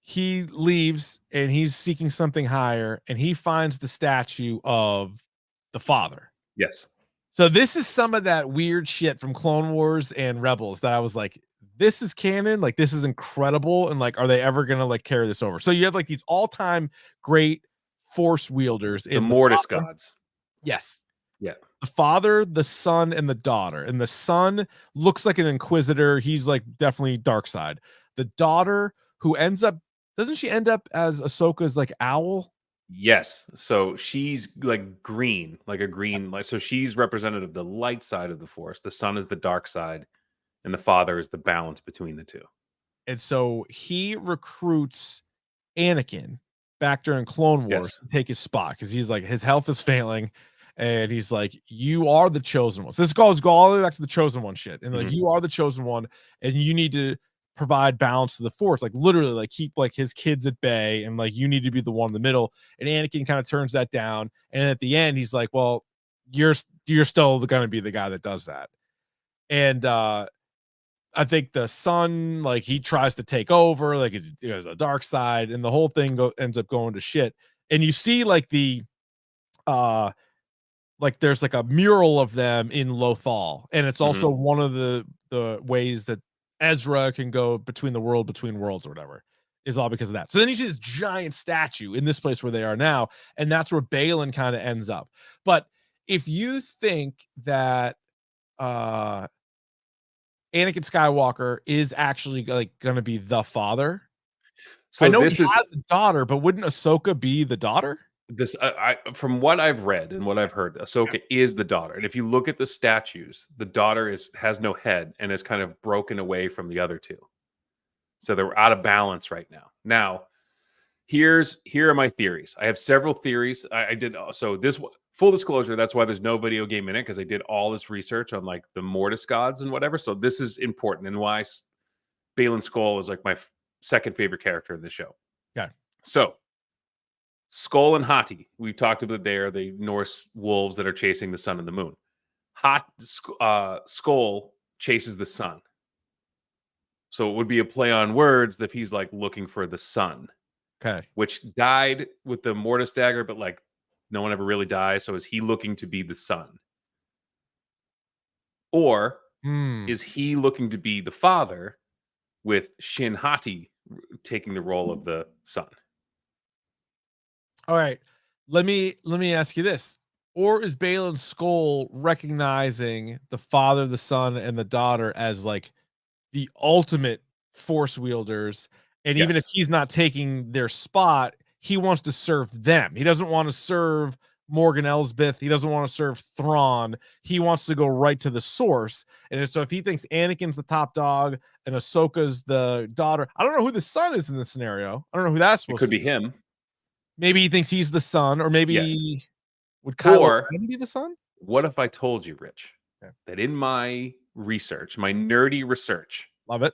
he leaves and he's seeking something higher, and he finds the statue of the father. Yes. So this is some of that weird shit from Clone Wars and Rebels that I was like, this is canon, like this is incredible, and like, are they ever gonna like carry this over? So you have like these all-time great force wielders The in Mortis father. gods. Yes. Yeah. The father, the son, and the daughter. And the son looks like an inquisitor. He's like definitely dark side. The daughter, who doesn't she end up as Ahsoka's like owl? Yes. So she's like green, like a green light. So she's representative of the light side of the force. The son is the dark side, and the father is the balance between the two. And so he recruits Anakin back during Clone Wars to take his spot because he's like, his health is failing. And he's like, you are the chosen one. So this goes all the way back to the chosen one shit. And like, you are the chosen one, and you need to provide balance to the force, like literally like keep like his kids at bay, and like you need to be the one in the middle. And Anakin kind of turns that down, and at the end he's like, well, you're still going to be the guy that does that. And I think the son, like he tries to take over, like it's a dark side, and the whole thing ends up going to shit. And you see like the like there's like a mural of them in Lothal, and it's also one of the ways that Ezra can go between worlds or whatever, is all because of that. So then you see this giant statue in this place where they are now, and that's where Baylan kind of ends up. But if you think that Anakin Skywalker is actually like going to be the father, so I know he has a daughter, but wouldn't Ahsoka be the daughter? This, from what I've read and what I've heard, Ahsoka is the daughter. And if you look at the statues, the daughter has no head and is kind of broken away from the other two. So they're out of balance right now. Now, here are my theories. I have several theories. I did so this full disclosure. That's why there's no video game in it, because I did all this research on like the Mortis gods and whatever. So this is important, and why Baylan Skoll is like my second favorite character in the show. Okay, so. Skoll and Hati, we've talked about, they are the Norse wolves that are chasing the sun and the moon. Skoll chases the sun. So it would be a play on words that he's like looking for the sun. Okay. Which died with the Mortis dagger, but like no one ever really dies. So is he looking to be the sun? Or is he looking to be the father with Shin Hati taking the role of the son? All right, let me ask you this: or is Baylan Skoll recognizing the father, the son, and the daughter as like the ultimate force wielders, and even if Yes. he's not taking their spot, he wants to serve them. He doesn't want to serve Morgan Elsbeth. He doesn't want to serve Thrawn. He wants to go right to the source. And so if he thinks Anakin's the top dog and Ahsoka's the daughter, I don't know who the son is in this scenario. I don't know who that's It supposed could to be him. Maybe he thinks he's the son, or Yes. maybe would Kylo Or Ren be the son? what if I told you, Rich, Yeah. that in my research, my nerdy research, Love it.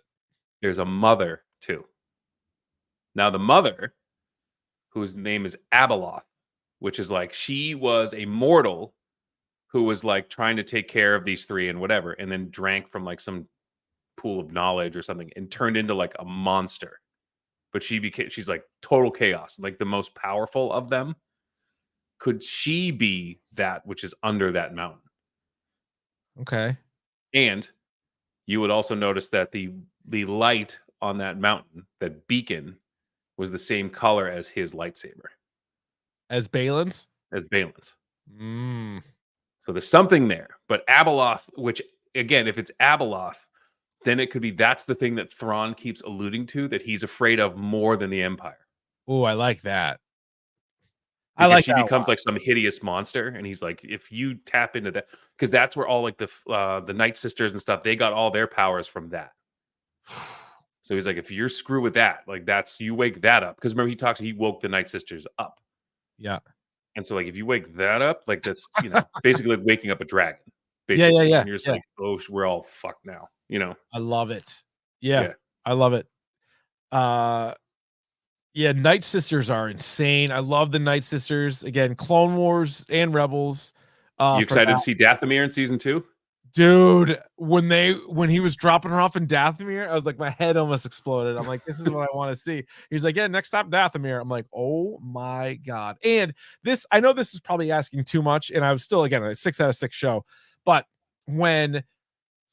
there's a mother too. Now, the mother, whose name is Abeloth, which is like she was a mortal who was like trying to take care of these three and whatever, and then drank from like some pool of knowledge or something and turned into like a monster. But she's like total chaos, like the most powerful of them. Could she be that which is under that mountain? Okay. And you would also notice that the light on that mountain, that beacon, was the same color as his lightsaber, As Balin's? as Balin's. Mm. So there's something there. But Abeloth, which again, if it's Abeloth, then it could be that's the thing that Thrawn keeps alluding to, that he's afraid of more than the Empire. Oh, I like that. Because I like she that becomes like some hideous monster, and he's like, if you tap into that, because that's where all like the Night Sisters and stuff, they got all their powers from that. So he's like, if you're screw with that, like that's you wake that up. Because remember, he woke the Night Sisters up. Yeah. And so like if you wake that up, like that's basically like waking up a dragon. Yeah. And you're just like, oh, we're all fucked now. I love it. Yeah. I love it. Yeah, Night Sisters are insane. I love the Night Sisters. Again, Clone Wars and Rebels. You excited to see Dathomir in season 2? Dude, when he was dropping her off in Dathomir, I was like, my head almost exploded. I'm like, this is what I want to see. He's like, yeah, next stop Dathomir. I'm like, oh my God. And this, I know this is probably asking too much, and I was still, again, a 6 out of 6 show. But when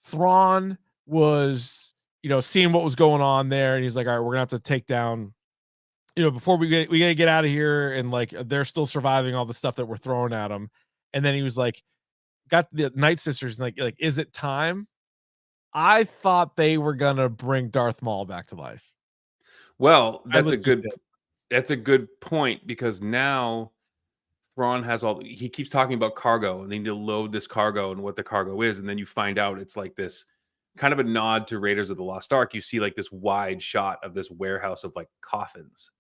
Thrawn was, seeing what was going on there, and he's like, all right, we're gonna have to take down, before we gotta get out of here, and like they're still surviving all the stuff that we're throwing at them. And then he was like, got the Night Sisters, like, is it time? I thought they were gonna bring Darth Maul back to life. Well, that's a good point, because now Thrawn has he keeps talking about cargo, and they need to load this cargo and what the cargo is, and then you find out it's like this kind of a nod to Raiders of the Lost Ark. You see like this wide shot of this warehouse of like coffins.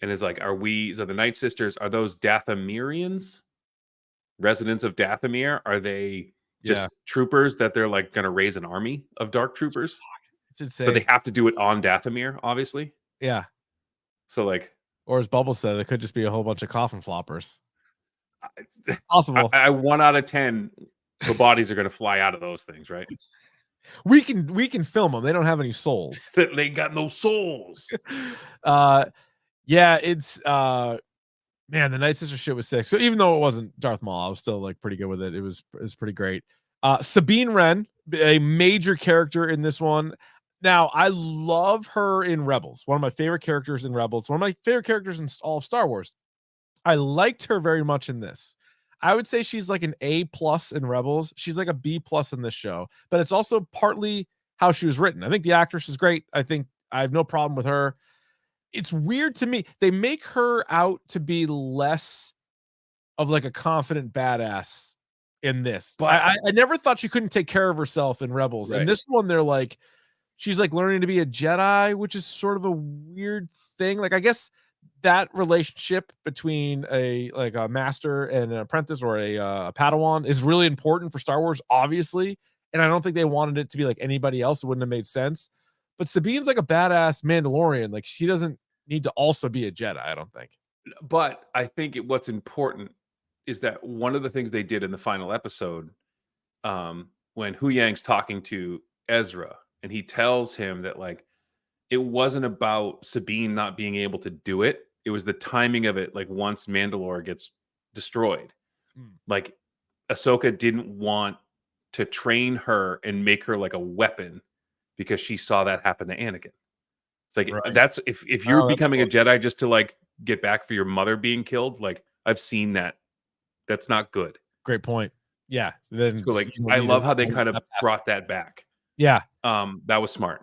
And it's like, so the Night Sisters, are those Dathomirians? Residents of Dathomir? Are they just troopers that they're like going to raise an army of dark troopers? It's insane. But they have to do it on Dathomir, obviously. Yeah. So like, or as Bubble said, it could just be a whole bunch of coffin floppers. Possible. I 1 out of 10, the bodies are going to fly out of those things, right? We can film them. They don't have any souls. They got no souls. Yeah, it's man, the Night Sister shit was sick. So even though it wasn't Darth Maul, I was still like pretty good with it. It was pretty great. Sabine Wren, a major character in this one. Now, I love her in Rebels. One of my favorite characters in Rebels. One of my favorite characters in all of Star Wars. I liked her very much in this. I would say she's like an A+ in Rebels. She's like a B+ in this show, but it's also partly how she was written. I think the actress is great. I think I have no problem with her. It's weird to me. They make her out to be less of like a confident badass in this. But I never thought she couldn't take care of herself in Rebels. Right. And this one, they're like, she's like learning to be a Jedi, which is sort of a weird thing. Like, I guess that relationship between a master and an apprentice, or a Padawan, is really important for Star Wars, obviously. And I don't think they wanted it to be like anybody else. It wouldn't have made sense. But Sabine's like a badass Mandalorian. Like, she doesn't need to also be a Jedi, I don't think. But I think what's important is that one of the things they did in the final episode, when Hu Yang's talking to Ezra, and he tells him that like it wasn't about Sabine not being able to do it. It was the timing of it. Like, once Mandalore gets destroyed, like Ahsoka didn't want to train her and make her like a weapon, because she saw that happen to Anakin. It's like, that's if you're becoming a Jedi just to like get back for your mother being killed, like I've seen that. That's not good. Great point. Yeah. Then so like I love how they kind of brought that back. Yeah. That was smart.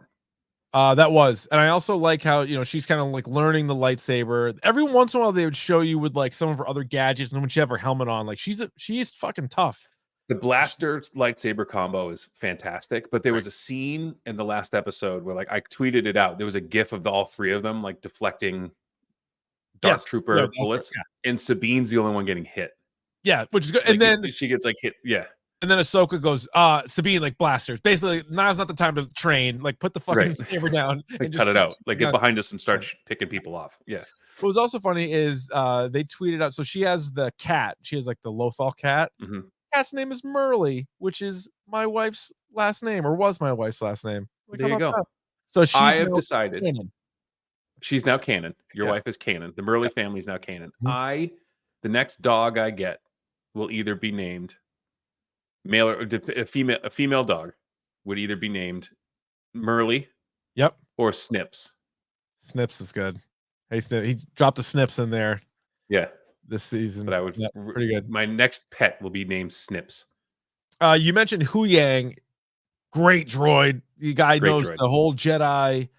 That was, and I also like how, you know, she's kind of like learning the lightsaber. Every once in a while, they would show you with like some of her other gadgets, and when she have her helmet on, like she's fucking tough. The blaster lightsaber combo is fantastic, but there Right. was a scene in the last episode where, like, I tweeted it out. There was a gif of all three of them like deflecting dark Yes, yeah, trooper that's right. bullets, and Sabine's the only one getting hit. Yeah, which is good. Like, And then she gets like hit. Yeah, Ahsoka goes, Sabine, like blasters. Basically, now's not the time to train. Like, put the fucking right. saber down Like, and cut just it out. Like, get guns. behind us and start picking people off. Yeah. What was also funny is they tweeted out. So she has the cat. She has like the Lothal cat. Mhm. Cat's name is Merle, which is my wife's last name, or was my wife's last name. Like, There how you about go. that? So she's I have now decided canon. she's now canon. Your Yeah. wife is canon. The Merle family is now canon. Mhm. The next dog I get will either be named male or a female dog would either be named Merle Yep. or Snips. Snips is good. Hey, he dropped the Snips in there Yeah, this season. but I would pretty good. My next pet will be named Snips. You mentioned Hu Yang, great droid. The guy Great knows droid. the whole Jedi.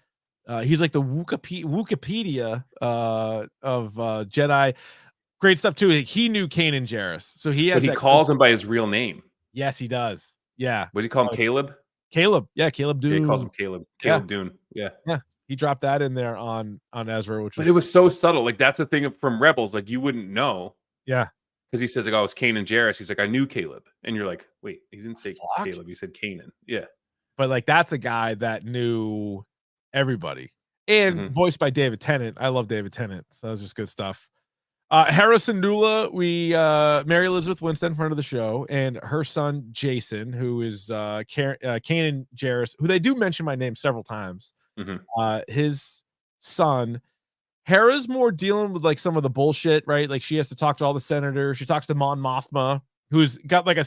He's like the Wikipedia of Jedi. Great stuff too. He knew Kanan Jarrus, so he has. But he calls him by his real name. Yes, he does. Yeah. What do you call him? Caleb? Caleb. Yeah, Caleb Dune. Yeah, he calls him Caleb. Caleb Dune. Yeah. Yeah. He dropped that in there on Ezra, which was. But it was so subtle. Like, that's a thing from Rebels. Like, you wouldn't know. Yeah. Because he says, like, oh, it's Kanan Jarrus. He's like, I knew Caleb. And you're like, wait, he didn't say Fuck. Caleb. He said Kanan. Yeah. But like, that's a guy that knew everybody, and voiced by David Tennant. I love David Tennant, so that was just good stuff. Harrison Nula, Mary Elizabeth Winstead, friend of the show, and her son Jason, who is Kanan Jarrus, who they do mention my name several times. His son. Hera's more dealing with like some of the bullshit, right? Like, she has to talk to all the senators. She talks to Mon Mothma, who's got like a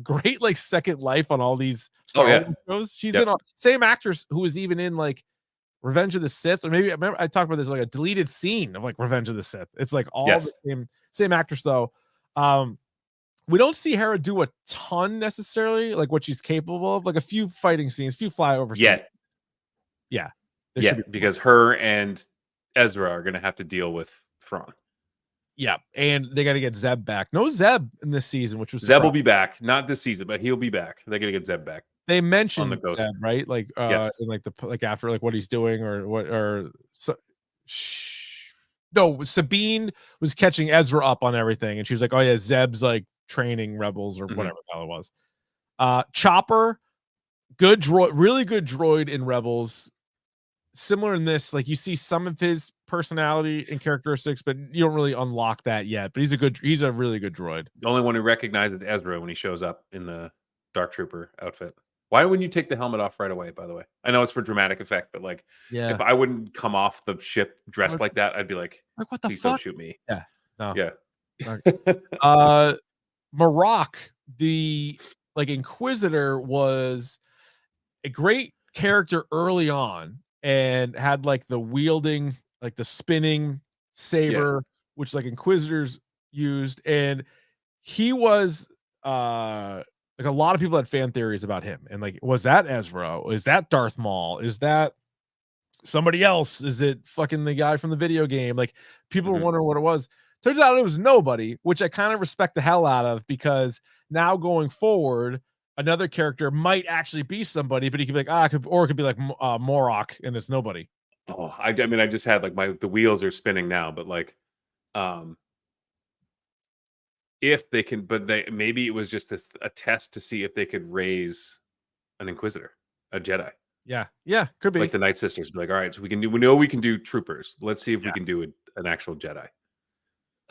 great like second life on all these Star Wars shows. She's been on same actress who was even in like Revenge of the Sith, or maybe I remember I talked about this, like a deleted scene of like Revenge of the Sith. It's like all the same actress though. We don't see Hera do a ton necessarily, like what she's capable of, like a few fighting scenes, few flyover scenes. Yeah. Because her and Ezra are going to have to deal with Thrawn. Yeah, and they got to get Zeb back. No Zeb in this season, which was Zeb will be back, not this season, but he'll be back. They're going to get Zeb back. They mentioned Zeb, right? Like, in like the after like what he's doing or what no, Sabine was catching Ezra up on everything, and she was like, "Oh yeah, Zeb's like training rebels or whatever the hell it was." Chopper, good droid, really good droid in Rebels. Similar in this, like you see some of his personality and characteristics, but you don't really unlock that yet. But he's a really good droid. The only one who recognizes Ezra when he shows up in the Dark Trooper outfit. Why wouldn't you take the helmet off right away, by the way? I know it's for dramatic effect, but like, if I wouldn't come off the ship dressed like that, I'd be like, what the fuck? Don't shoot me. Yeah. No. Yeah. Marok, the like Inquisitor, was a great character early on and had like the wielding, like the spinning saber, which like Inquisitors used. And he was like a lot of people had fan theories about him. And like, was that Ezra? Is that Darth Maul? Is that somebody else? Is it fucking the guy from the video game? Like, people were wondering what it was. Turns out it was nobody, which I kind of respect the hell out of, because now going forward, another character might actually be somebody, but he could be like, it could be like Morok, and it's nobody. Oh, I mean, I just had like the wheels are spinning now, but like, if they can, but maybe it was just a test to see if they could raise an Inquisitor, a Jedi. Yeah, could be like the Night Sisters. Be like, all right, so we know we can do troopers. Let's see if we can do an actual Jedi.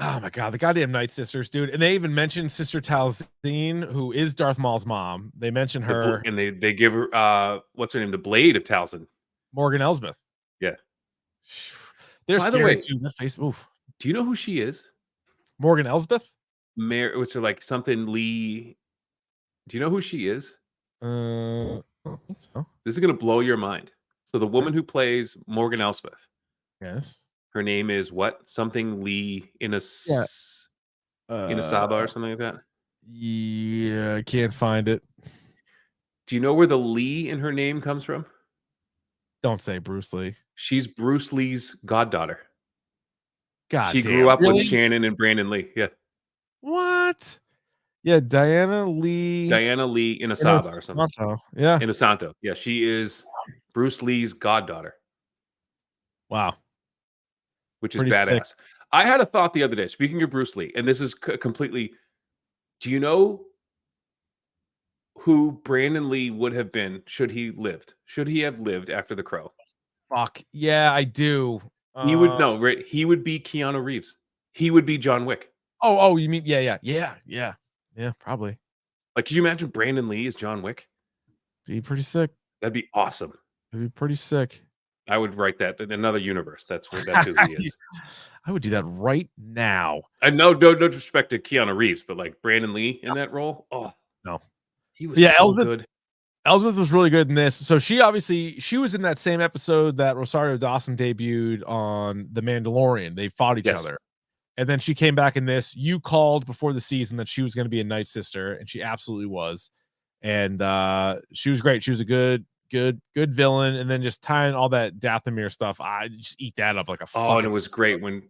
Oh my god, the goddamn Night Sisters, dude! And they even mentioned Sister Talzine, who is Darth Maul's mom. They mention her, and they give her what's her name, the Blade of Talzin, Morgan Elsbeth. Yeah, they're scary too. That face, oof. Do you know who she is? Morgan Elsbeth. What's her like something Lee? Do you know who she is? I don't think so. This is gonna blow your mind. So the woman who plays Morgan Elsbeth. Yes. Her name is what? Something Lee Inasaba or something like that. Yeah, I can't find it. Do you know where the Lee in her name comes from? Don't say Bruce Lee. She's Bruce Lee's goddaughter. God She damn. grew up Really? with Shannon and Brandon Lee. Yeah. What? Yeah, Diana Lee Inasaba or something. Inosanto. Yeah. Inosanto. Yeah, she is Bruce Lee's goddaughter, Wow. which is Pretty sick. badass. I had a thought the other day. Speaking of Bruce Lee, and this is completely. Do you know who Brandon Lee would have been should he lived? Should he have lived after The Crow? Fuck. Yeah, I do. He would no, right? He would be Keanu Reeves. He would be John Wick. Oh, you mean yeah, probably. Like, can you imagine Brandon Lee as John Wick? Be pretty sick. That'd be awesome. It'd be pretty sick. I would write that in another universe. That's who he is. I would do that right now. And no disrespect to Keanu Reeves, but like Brandon Lee in that role. Oh no, he was so good. Elsbeth was really good in this. So she was in that same episode that Rosario Dawson debuted on The Mandalorian. They fought each other. And then she came back in this. You called before the season that she was going to be a Night Sister, and she absolutely was. And she was great. She was a good villain. And then just tying all that Dathomir stuff, I just eat that up like a. Oh, and it was great when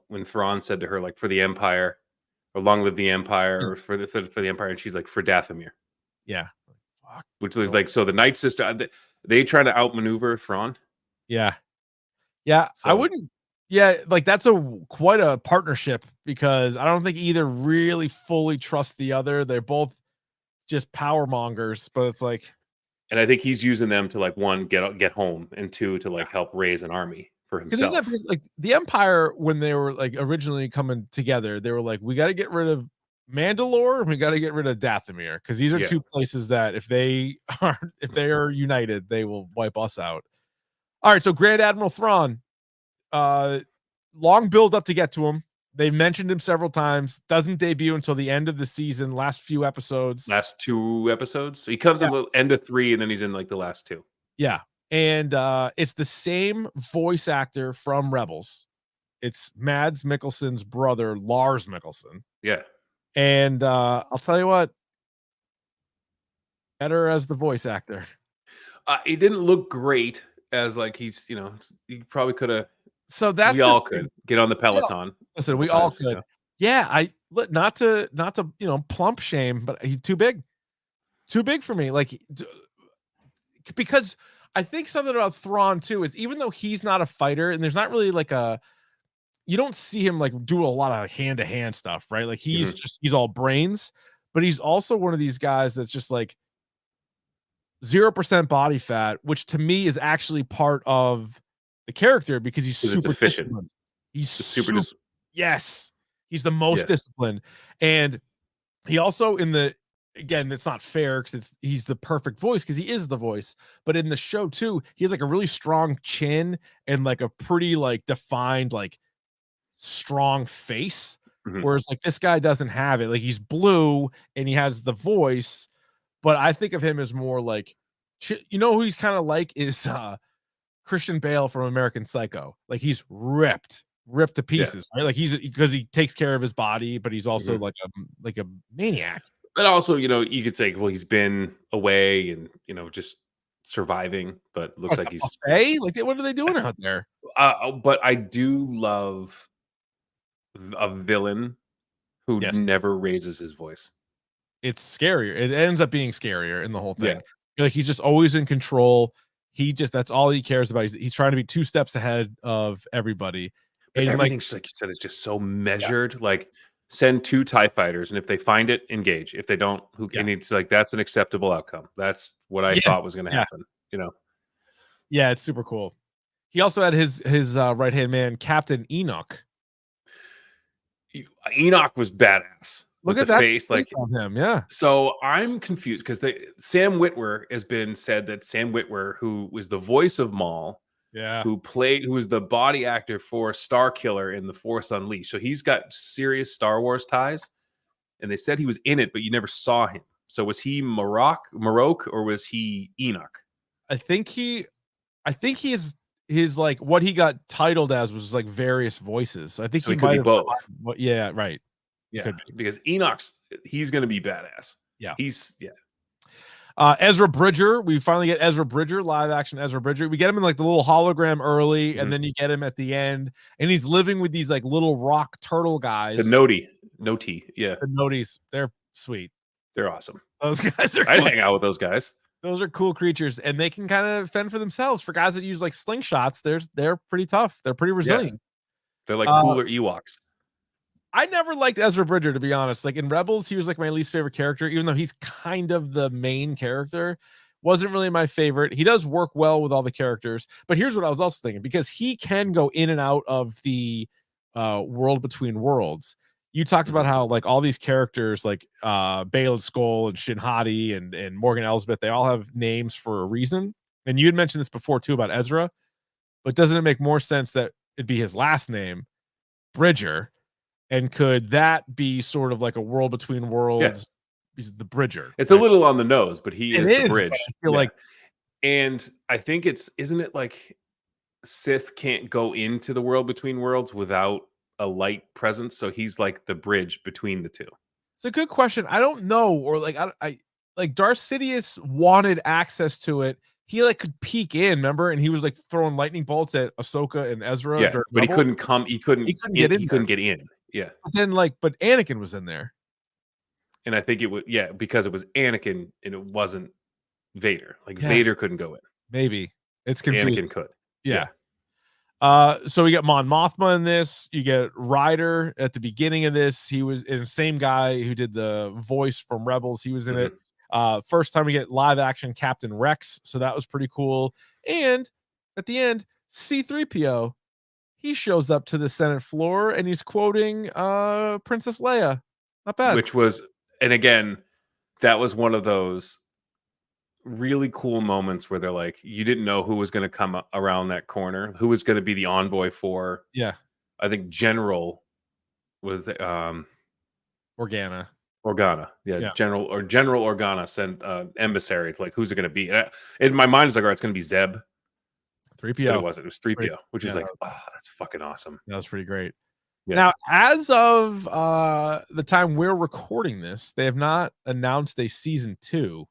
when Thrawn said to her, like, for the Empire, or long live the Empire, or for the Empire, and she's like, for Dathomir. Yeah. Which was like, so the Night Sister, they trying to outmaneuver Thrawn. Yeah. So, I wouldn't. Yeah, like that's quite a partnership, because I don't think either really fully trust the other. They're both just power mongers, but it's like, and I think he's using them to, like, one, get home, and two, to like help raise an army for himself. Because like the Empire, when they were like originally coming together, they were like, we got to get rid of Mandalore and we got to get rid of Dathomir, because these are two places that if they are united, they will wipe us out. All right, so Grand Admiral Thrawn, long build up to get to him. They mentioned him several times. Doesn't debut until the end of the season. Last 2 episodes. So he comes in the end of 3, and then he's in like the last 2. Yeah, and it's the same voice actor from Rebels. It's Mads Mikkelsen's brother, Lars Mikkelsen. Yeah. And I'll tell you what, better as the voice actor. He didn't look great as, like, he's, he probably could have. So that's we all could get on the Peloton. Listen, we all could. Yeah, not to plump shame, but he's too big for me. Like, because I think something about Thrawn too is, even though he's not a fighter, and there's not really like you don't see him like do a lot of hand-to-hand stuff, right? Like he's all brains, but he's also one of these guys that's just like 0% body fat, which to me is actually part of the character, because he's super efficient. Disciplined. He's super yes, he's the most disciplined. And he also, again, it's not fair because he's the perfect voice, because he is the voice, but in the show too, he has like a really strong chin and like a pretty like defined like strong face, whereas like this guy doesn't have it. Like, he's blue and he has the voice, but I think of him as more like, who he's kind of like is Christian Bale from American Psycho. Like, he's ripped to pieces, right? Like, because he takes care of his body, but he's also like a maniac. But also, you could say, well, he's been away and just surviving, but looks like he's like, what are they doing out there? But I do love a villain who never raises his voice. It's scarier. It ends up being scarier in the whole thing. Like, he's just always in control. That's all he cares about. He's trying to be 2 steps ahead of everybody. But and everything's like you said, it's just so measured. Like, send 2 TIE fighters, and if they find it, engage. If they don't, and it's like, that's an acceptable outcome. That's what I thought was going to happen. Yeah, it's super cool. He also had his right hand man, Captain Enoch. Enoch was badass. Look at that face, like on him. Yeah. So I'm confused because Sam Witwer has been said that Sam Witwer, who was the voice of Maul, who was the body actor for Starkiller in The Force Unleashed. So he's got serious Star Wars ties, and they said he was in it, but you never saw him. So was he Marok, or was he Enoch? I think he is. His like what he got titled as was like various voices. I think so he could be both. Yeah, right. Yeah, because he's going to be badass. Yeah, Ezra Bridger, we finally get Ezra Bridger, live action Ezra Bridger. We get him in like the little hologram early, and then you get him at the end, and he's living with these like little rock turtle guys. The Noti, yeah, the Noties, they're sweet. They're awesome. Those guys are. I'd cool. hang out with those guys. Those are cool creatures, and they can kind of fend for themselves. For guys that use like slingshots, they're pretty tough. They're pretty resilient. Yeah. They're like cooler Ewoks. I never liked Ezra Bridger, to be honest. Like in Rebels, he was like my least favorite character, even though he's kind of the main character. Wasn't really my favorite. He does work well with all the characters, but here's what I was also thinking, because he can go in and out of the world between worlds. You talked about how like all these characters like Baylan Skoll and Shin Hati and Morgan Elsbeth, they all have names for a reason. And you had mentioned this before too about Ezra, but doesn't it make more sense that it'd be his last name, Bridger? And could that be sort of like a world between worlds? Yes. He's the Bridger. It's right? A little on the nose, but he is the bridge. I feel like, and I think isn't it like Sith can't go into the world between worlds without a light presence, so he's like the bridge between the two. It's a good question. I don't know, or like I like Darth Sidious wanted access to it. He like could peek in, remember, and he was like throwing lightning bolts at Ahsoka and Ezra. Yeah, but he couldn't come. He couldn't get in. He couldn't get in. Yeah. But then but Anakin was in there. And I think it was, because it was Anakin and it wasn't Vader. Like Vader couldn't go in. Maybe. It's confusing. Anakin could. Yeah. So we get Mon Mothma in this. You get Ryder at the beginning of this. He was in the same guy who did the voice from Rebels. He was in it. First time we get live action Captain Rex. So that was pretty cool. And at the end, C-3PO. He shows up to the Senate floor and he's quoting Princess Leia. Not bad. Which was, and again, that was one of those really cool moments where they're like, you didn't know who was going to come around that corner, who was going to be the envoy for. Yeah, I think General was Organa. Yeah. General Organa sent emissary. Like, who's it going to be? And in my mind, it's like, all right, it's going to be Zeb. 3PO. It wasn't. It was 3PO, which is like, oh, that's fucking awesome. That was pretty great. Yeah. Now, as of the time we're recording this, they have not announced a season 2.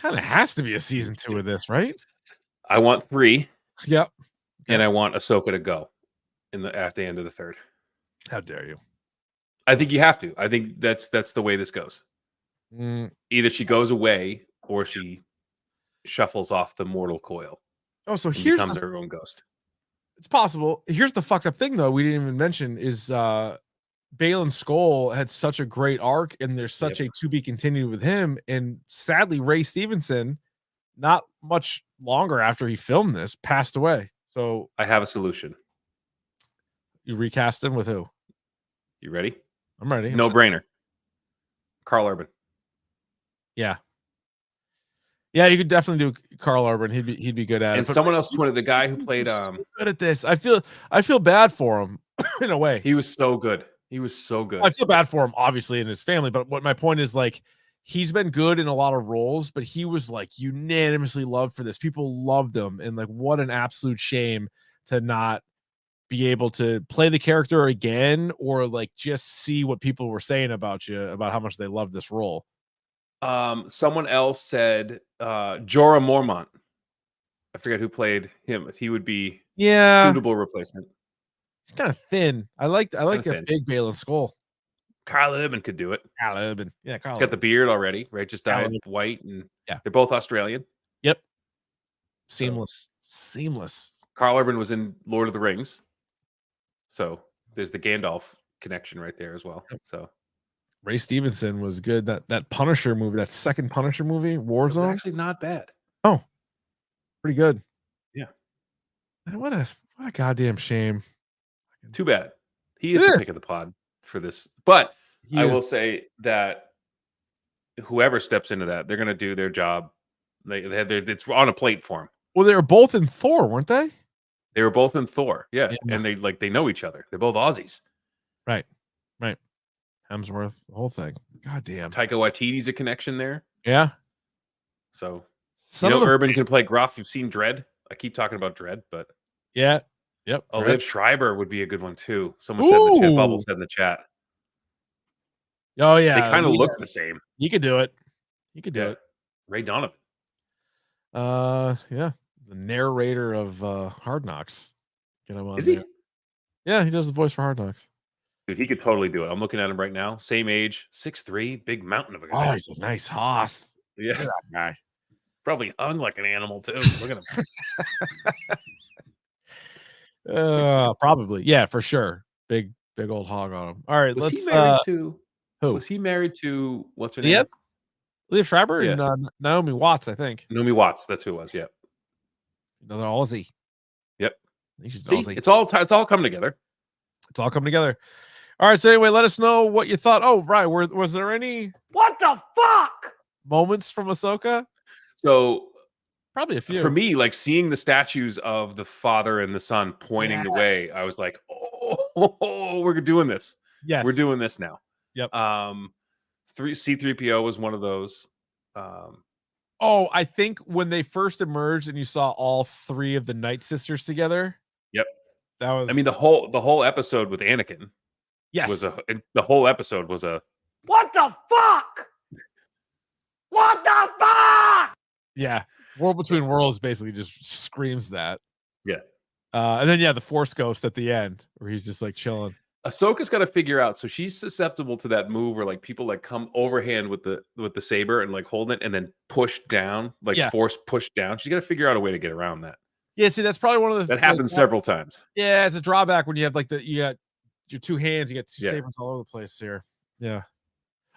Kind of has to be a season 2 of this, right? I want 3. Yep. And I want Ahsoka to go at the end of the 3rd. How dare you? I think you have to. I think that's the way this goes. Either she goes away or she shuffles off the mortal coil. Oh, so here's becomes her own ghost. It's possible. Here's the fucked up thing, though. We didn't even mention is Baylan Skoll had such a great arc, and there's such a to be continued with him. And sadly, Ray Stevenson, not much longer after he filmed this, passed away. So I have a solution. You recast him with who? You ready? I'm ready. No brainer. Carl Urban. Yeah. Yeah, you could definitely do Carl Urban. He'd be good at it. And someone else pointed the guy who played so good at this. I feel bad for him in a way. He was so good. He was so good. I feel bad for him, obviously, and his family. But what my point is, like, he's been good in a lot of roles, but he was like unanimously loved for this. People loved him, and like, what an absolute shame to not be able to play the character again, or like just see what people were saying about you, about how much they loved this role. Someone else said Jorah Mormont. I forget who played him. He would be a suitable replacement. He's kind of thin. I like a big Baylan Skoll. Carl Urban could do it. Carl Urban. Yeah, Carl. He's got the beard already, right? Just dyed white, and they're both Australian. Yep. Seamless. Carl Urban was in Lord of the Rings. So there's the Gandalf connection right there as well. So Ray Stevenson was good. That Punisher movie, that second Punisher movie, Warzone, actually not bad. Oh, pretty good. Yeah. Man, what a goddamn shame. Too bad. He is the pick of the pod for this. But I will say that whoever steps into that, they're going to do their job. It's on a plate for them. Well, they were both in Thor, weren't they? They were both in Thor. Yeah. And they know each other. They're both Aussies. Right. Hemsworth, the whole thing. God damn. Taika Waititi's a connection there. Yeah. So Urban can play Gruff. You've seen Dredd. I keep talking about Dredd, but yeah. Yep. Liv Schreiber would be a good one too. Someone said in the chat. Bubble said in the chat. Oh yeah. They kind of look the same. You could do it. You could do it. Ray Donovan. Yeah, the narrator of Hard Knocks. Get him on Is there. he? Yeah, he does the voice for Hard Knocks. Dude, he could totally do it. I'm looking at him right now. Same age, 6'3", big mountain of a guy. Oh, he's a nice hoss. Yeah, Look at that guy. probably hung like an animal too. Look at him. Probably. Yeah, for sure. Big old hog on him. All right, Was he let's married to? who? Was he married to what's her Yep. name? Liev Schreiber Yeah. and Naomi Watts, I think. Naomi Watts. That's who it was. Yeah. Another Aussie. Yep. I think she's See, Aussie. it's all coming together. It's all coming together. All right. So anyway, let us know what you thought. Oh, right. Was there any What the fuck? moments from Ahsoka? So Probably a few. for me, like seeing the statues of the father and the son pointing the way, Yes. I was like, oh, we're doing this. Yes. We're doing this now. Yep. C3PO was one of those. Oh, I think when they first emerged and you saw all three of the Night Sisters together. Yep. That was. I mean, the whole episode with Anakin yes. the whole episode was a. What the fuck? What the fuck? Yeah. World Between Worlds basically just screams that. Yeah. And then the Force Ghost at the end where he's just like chilling. Ahsoka's got to figure out. So she's susceptible to that move where like people like come overhand with the saber and like hold it and then push down, like force push down. She's got to figure out a way to get around that. Yeah, see, that's probably one of the that happens several times. Yeah, it's a drawback when you have like you got your two hands, you got two sabers all over the place here. Yeah.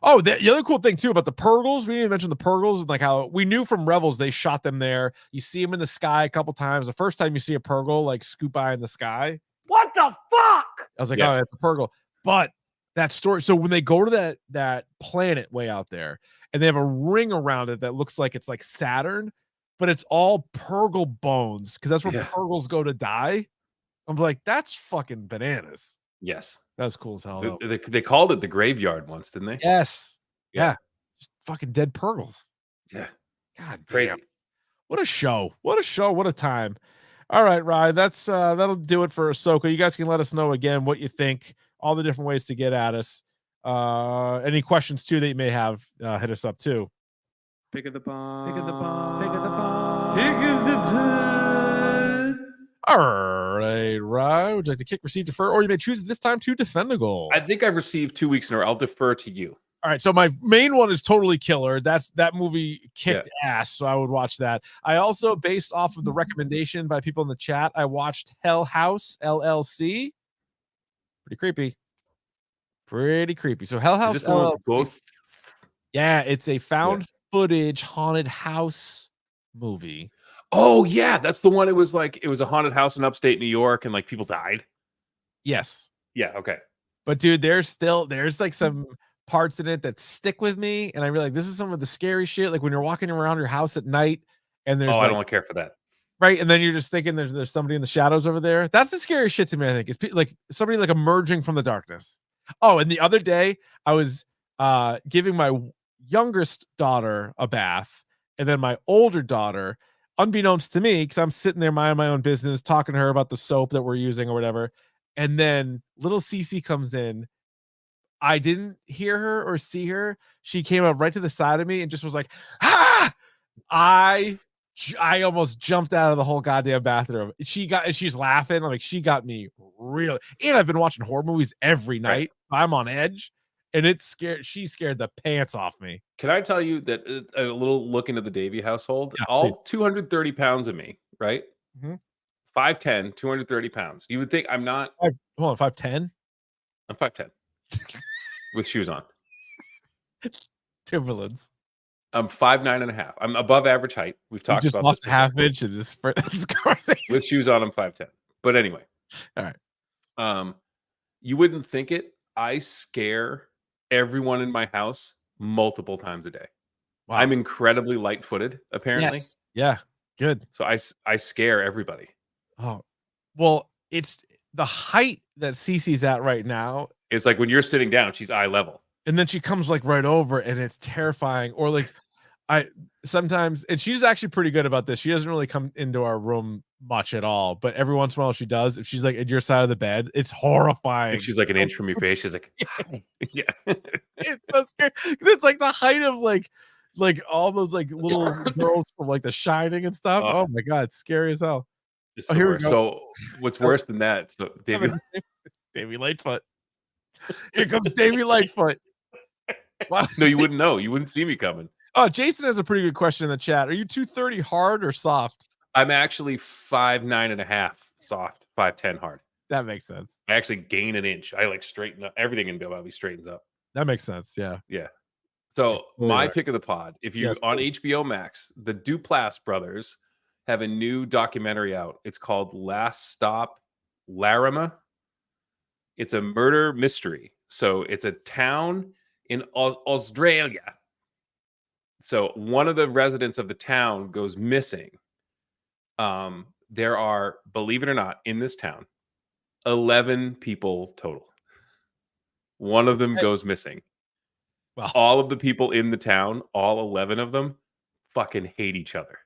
Oh, the other cool thing too about the Purgles, we didn't mention the Purgles and like how we knew from Rebels they shot them there. You see them in the sky a couple times. The first time you see a Purgle like scoop by in the sky. What the fuck? I was like, oh, it's a Purgle. But that story. So when they go to that planet way out there, and they have a ring around it that looks like it's like Saturn, but it's all Purgle bones because that's where Purgles go to die. I'm like, that's fucking bananas. Yes, that's cool as hell. They called it the graveyard once, didn't they? Yes. Yeah. Just fucking dead Purgles. Yeah. God, crazy. Damn. What a show. What a show. What a time. All right, Ryan. That'll do it for Ahsoka. You guys can let us know again what you think, all the different ways to get at us. Any questions too that you may have, hit us up too. Pick of the bomb. Pick of the bomb. Pick of the bomb. Pick of the pod. All right, Ryan. Would you like to kick, receive, defer, or you may choose this time to defend a goal? I think I've received 2 weeks in a row. I'll defer to you. All right, so my main one is totally killer. That movie kicked ass, so I would watch that. I also, based off of the recommendation by people in the chat, I watched Hell House LLC. Pretty creepy. So Hell House LLC. Yeah, it's a found footage haunted house movie. Oh yeah, that's the one. It was a haunted house in upstate New York, and like people died. Yes. Yeah. Okay. But dude, there's like some parts in it that stick with me, and I realize this is some of the scary shit. Like when you're walking around your house at night, and there's I don't care for that. Right, and then you're just thinking there's somebody in the shadows over there. That's the scary shit to me. I think is like somebody like emerging from the darkness. Oh, and the other day I was giving my youngest daughter a bath, and then my older daughter, unbeknownst to me, because I'm sitting there minding my own business, talking to her about the soap that we're using or whatever, and then little Cece comes in. I didn't hear her or see her. She came up right to the side of me and just was like, "Ah!" I almost jumped out of the whole goddamn bathroom. She's laughing. I'm like, she got me really. And I've been watching horror movies every night. Right. I'm on edge, and she scared the pants off me. Can I tell you that a little look into the Davey household? Yeah, all please. 230 pounds of me, right? Mm-hmm. 5'10", 230 pounds. You would think I'm not. Hold on, 5'10"? I'm 5'10", with shoes on. Timberlands. I'm 5'9.5". I'm above average height. We've talked just about lost this a half inch in this conversation. With shoes on, I'm 5'10". But anyway, all right. You wouldn't think it. I scare everyone in my house multiple times a day. Wow. I'm incredibly light-footed, apparently. Yes. Yeah. Good. So I scare everybody. Oh, well, it's the height that Cece's at right now. It's like when you're sitting down, she's eye level. And then she comes like right over, and it's terrifying. Or like sometimes, and she's actually pretty good about this. She doesn't really come into our room much at all, but every once in a while she does. If she's like at your side of the bed, it's horrifying. Like she's like an inch from your face. She's like, yeah. It's so scary. It's like the height of like like all those like little girls from like The Shining and stuff. Oh. Oh my god, it's scary as hell. It's Oh, the here we worst. go. So what's worse than that? So Davey, Davey Lightfoot. Here comes Davey Lightfoot. Wow. no, you wouldn't know. You wouldn't see me coming. Oh, Jason has a pretty good question in the chat. Are you 230 hard or soft? I'm actually 5'9.5" soft, 5'10" hard. That makes sense. I actually gain an inch. I like straighten up everything in Bobby straightens up. That makes sense. Yeah. Yeah. So Totally my right. pick of the pod, if you Yes, on please. HBO Max, the Duplass brothers have a new documentary out. It's called Last Stop Larima. It's a murder mystery. So it's a town in Australia. So one of the residents of the town goes missing. There are, believe it or not, in this town, 11 people total. One of them goes missing. Wow. All of the people in the town, all 11 of them, fucking hate each other.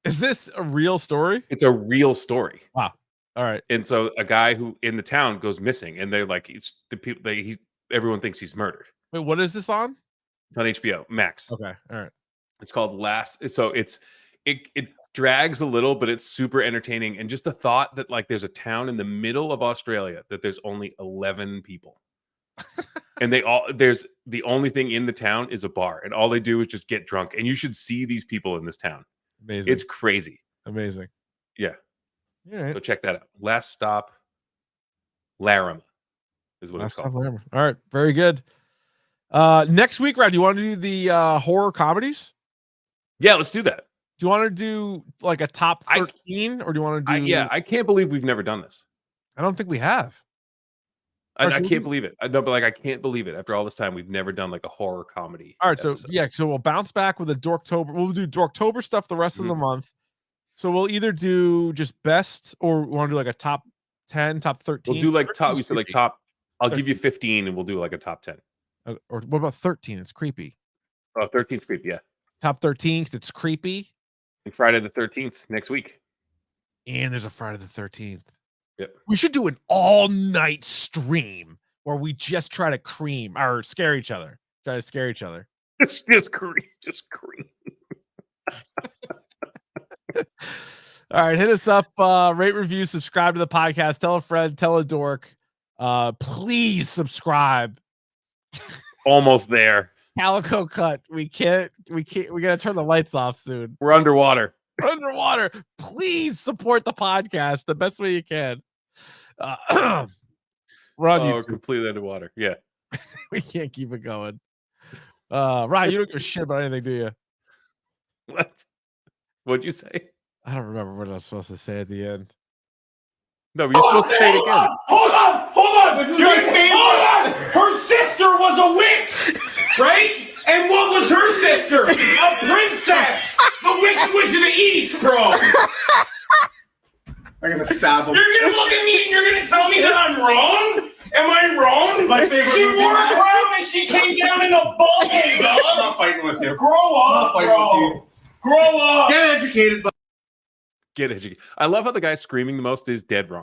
Is this a real story? It's a real story. Wow. All right. And so a guy who in the town goes missing, and they're like, it's the people. Everyone thinks he's murdered. Wait, what is this on? It's on HBO Max. Okay. All right. It's called Last. So it drags a little, but it's super entertaining. And just the thought that like there's a town in the middle of Australia that there's only 11 people. And there's the only thing in the town is a bar, and all they do is just get drunk. And you should see these people in this town. Amazing. It's crazy. Amazing. Yeah. All right. So check that out. Last Stop Larima is what it's called. All right. Very good. Next week, Ryan, do you want to do the horror comedies? Yeah, let's do that. Do you want to do like a top 13 or do you want to do I can't believe we've never done this. I don't think we have. I can't believe it. I can't believe it. After all this time, we've never done like a horror comedy. All right, so episode. yeah, so we'll bounce back with a Dorktober. We'll do Dorktober stuff the rest of the month. So we'll either do just best or we want to do like a top 10, top 13. We'll do like top. We said like top. I'll 13. give you 15, and we'll do like a top 10. Or what about 13? It's creepy. Oh, 13's creepy. Yeah. Top 13 because it's creepy. And Friday the 13th next week. And there's a Friday the 13th. Yep. We should do an all-night stream where we just try to cream or scare each other. Try to scare each other. Just cream. All right, hit us up. Rate, review, subscribe to the podcast. Tell a friend, tell a dork. Please subscribe. Almost there. Calico cut. We gotta turn the lights off soon. We're underwater. We're underwater. Please support the podcast the best way you can. We're on YouTube. Completely underwater. Yeah. We can't keep it going. Ryan, you don't give a shit about anything, do you? What? What'd you say? I don't remember what I was supposed to say at the end. No, but you're supposed to say it again. Hold on. This is my favorite. Hold on. Her sister was a witch, right? And what was her sister? A princess. The Wicked Witch of the East, bro. I'm gonna stab him. You're gonna look at me and you're gonna tell me that I'm wrong? Am I wrong? It's my favorite She movie. wore a crown and she came down in a bubble, I'm dog. not fighting with you. Grow up, I'm not fighting bro. with you. Grow up. Get educated, but Get educated. I love how the guy screaming the most is dead wrong.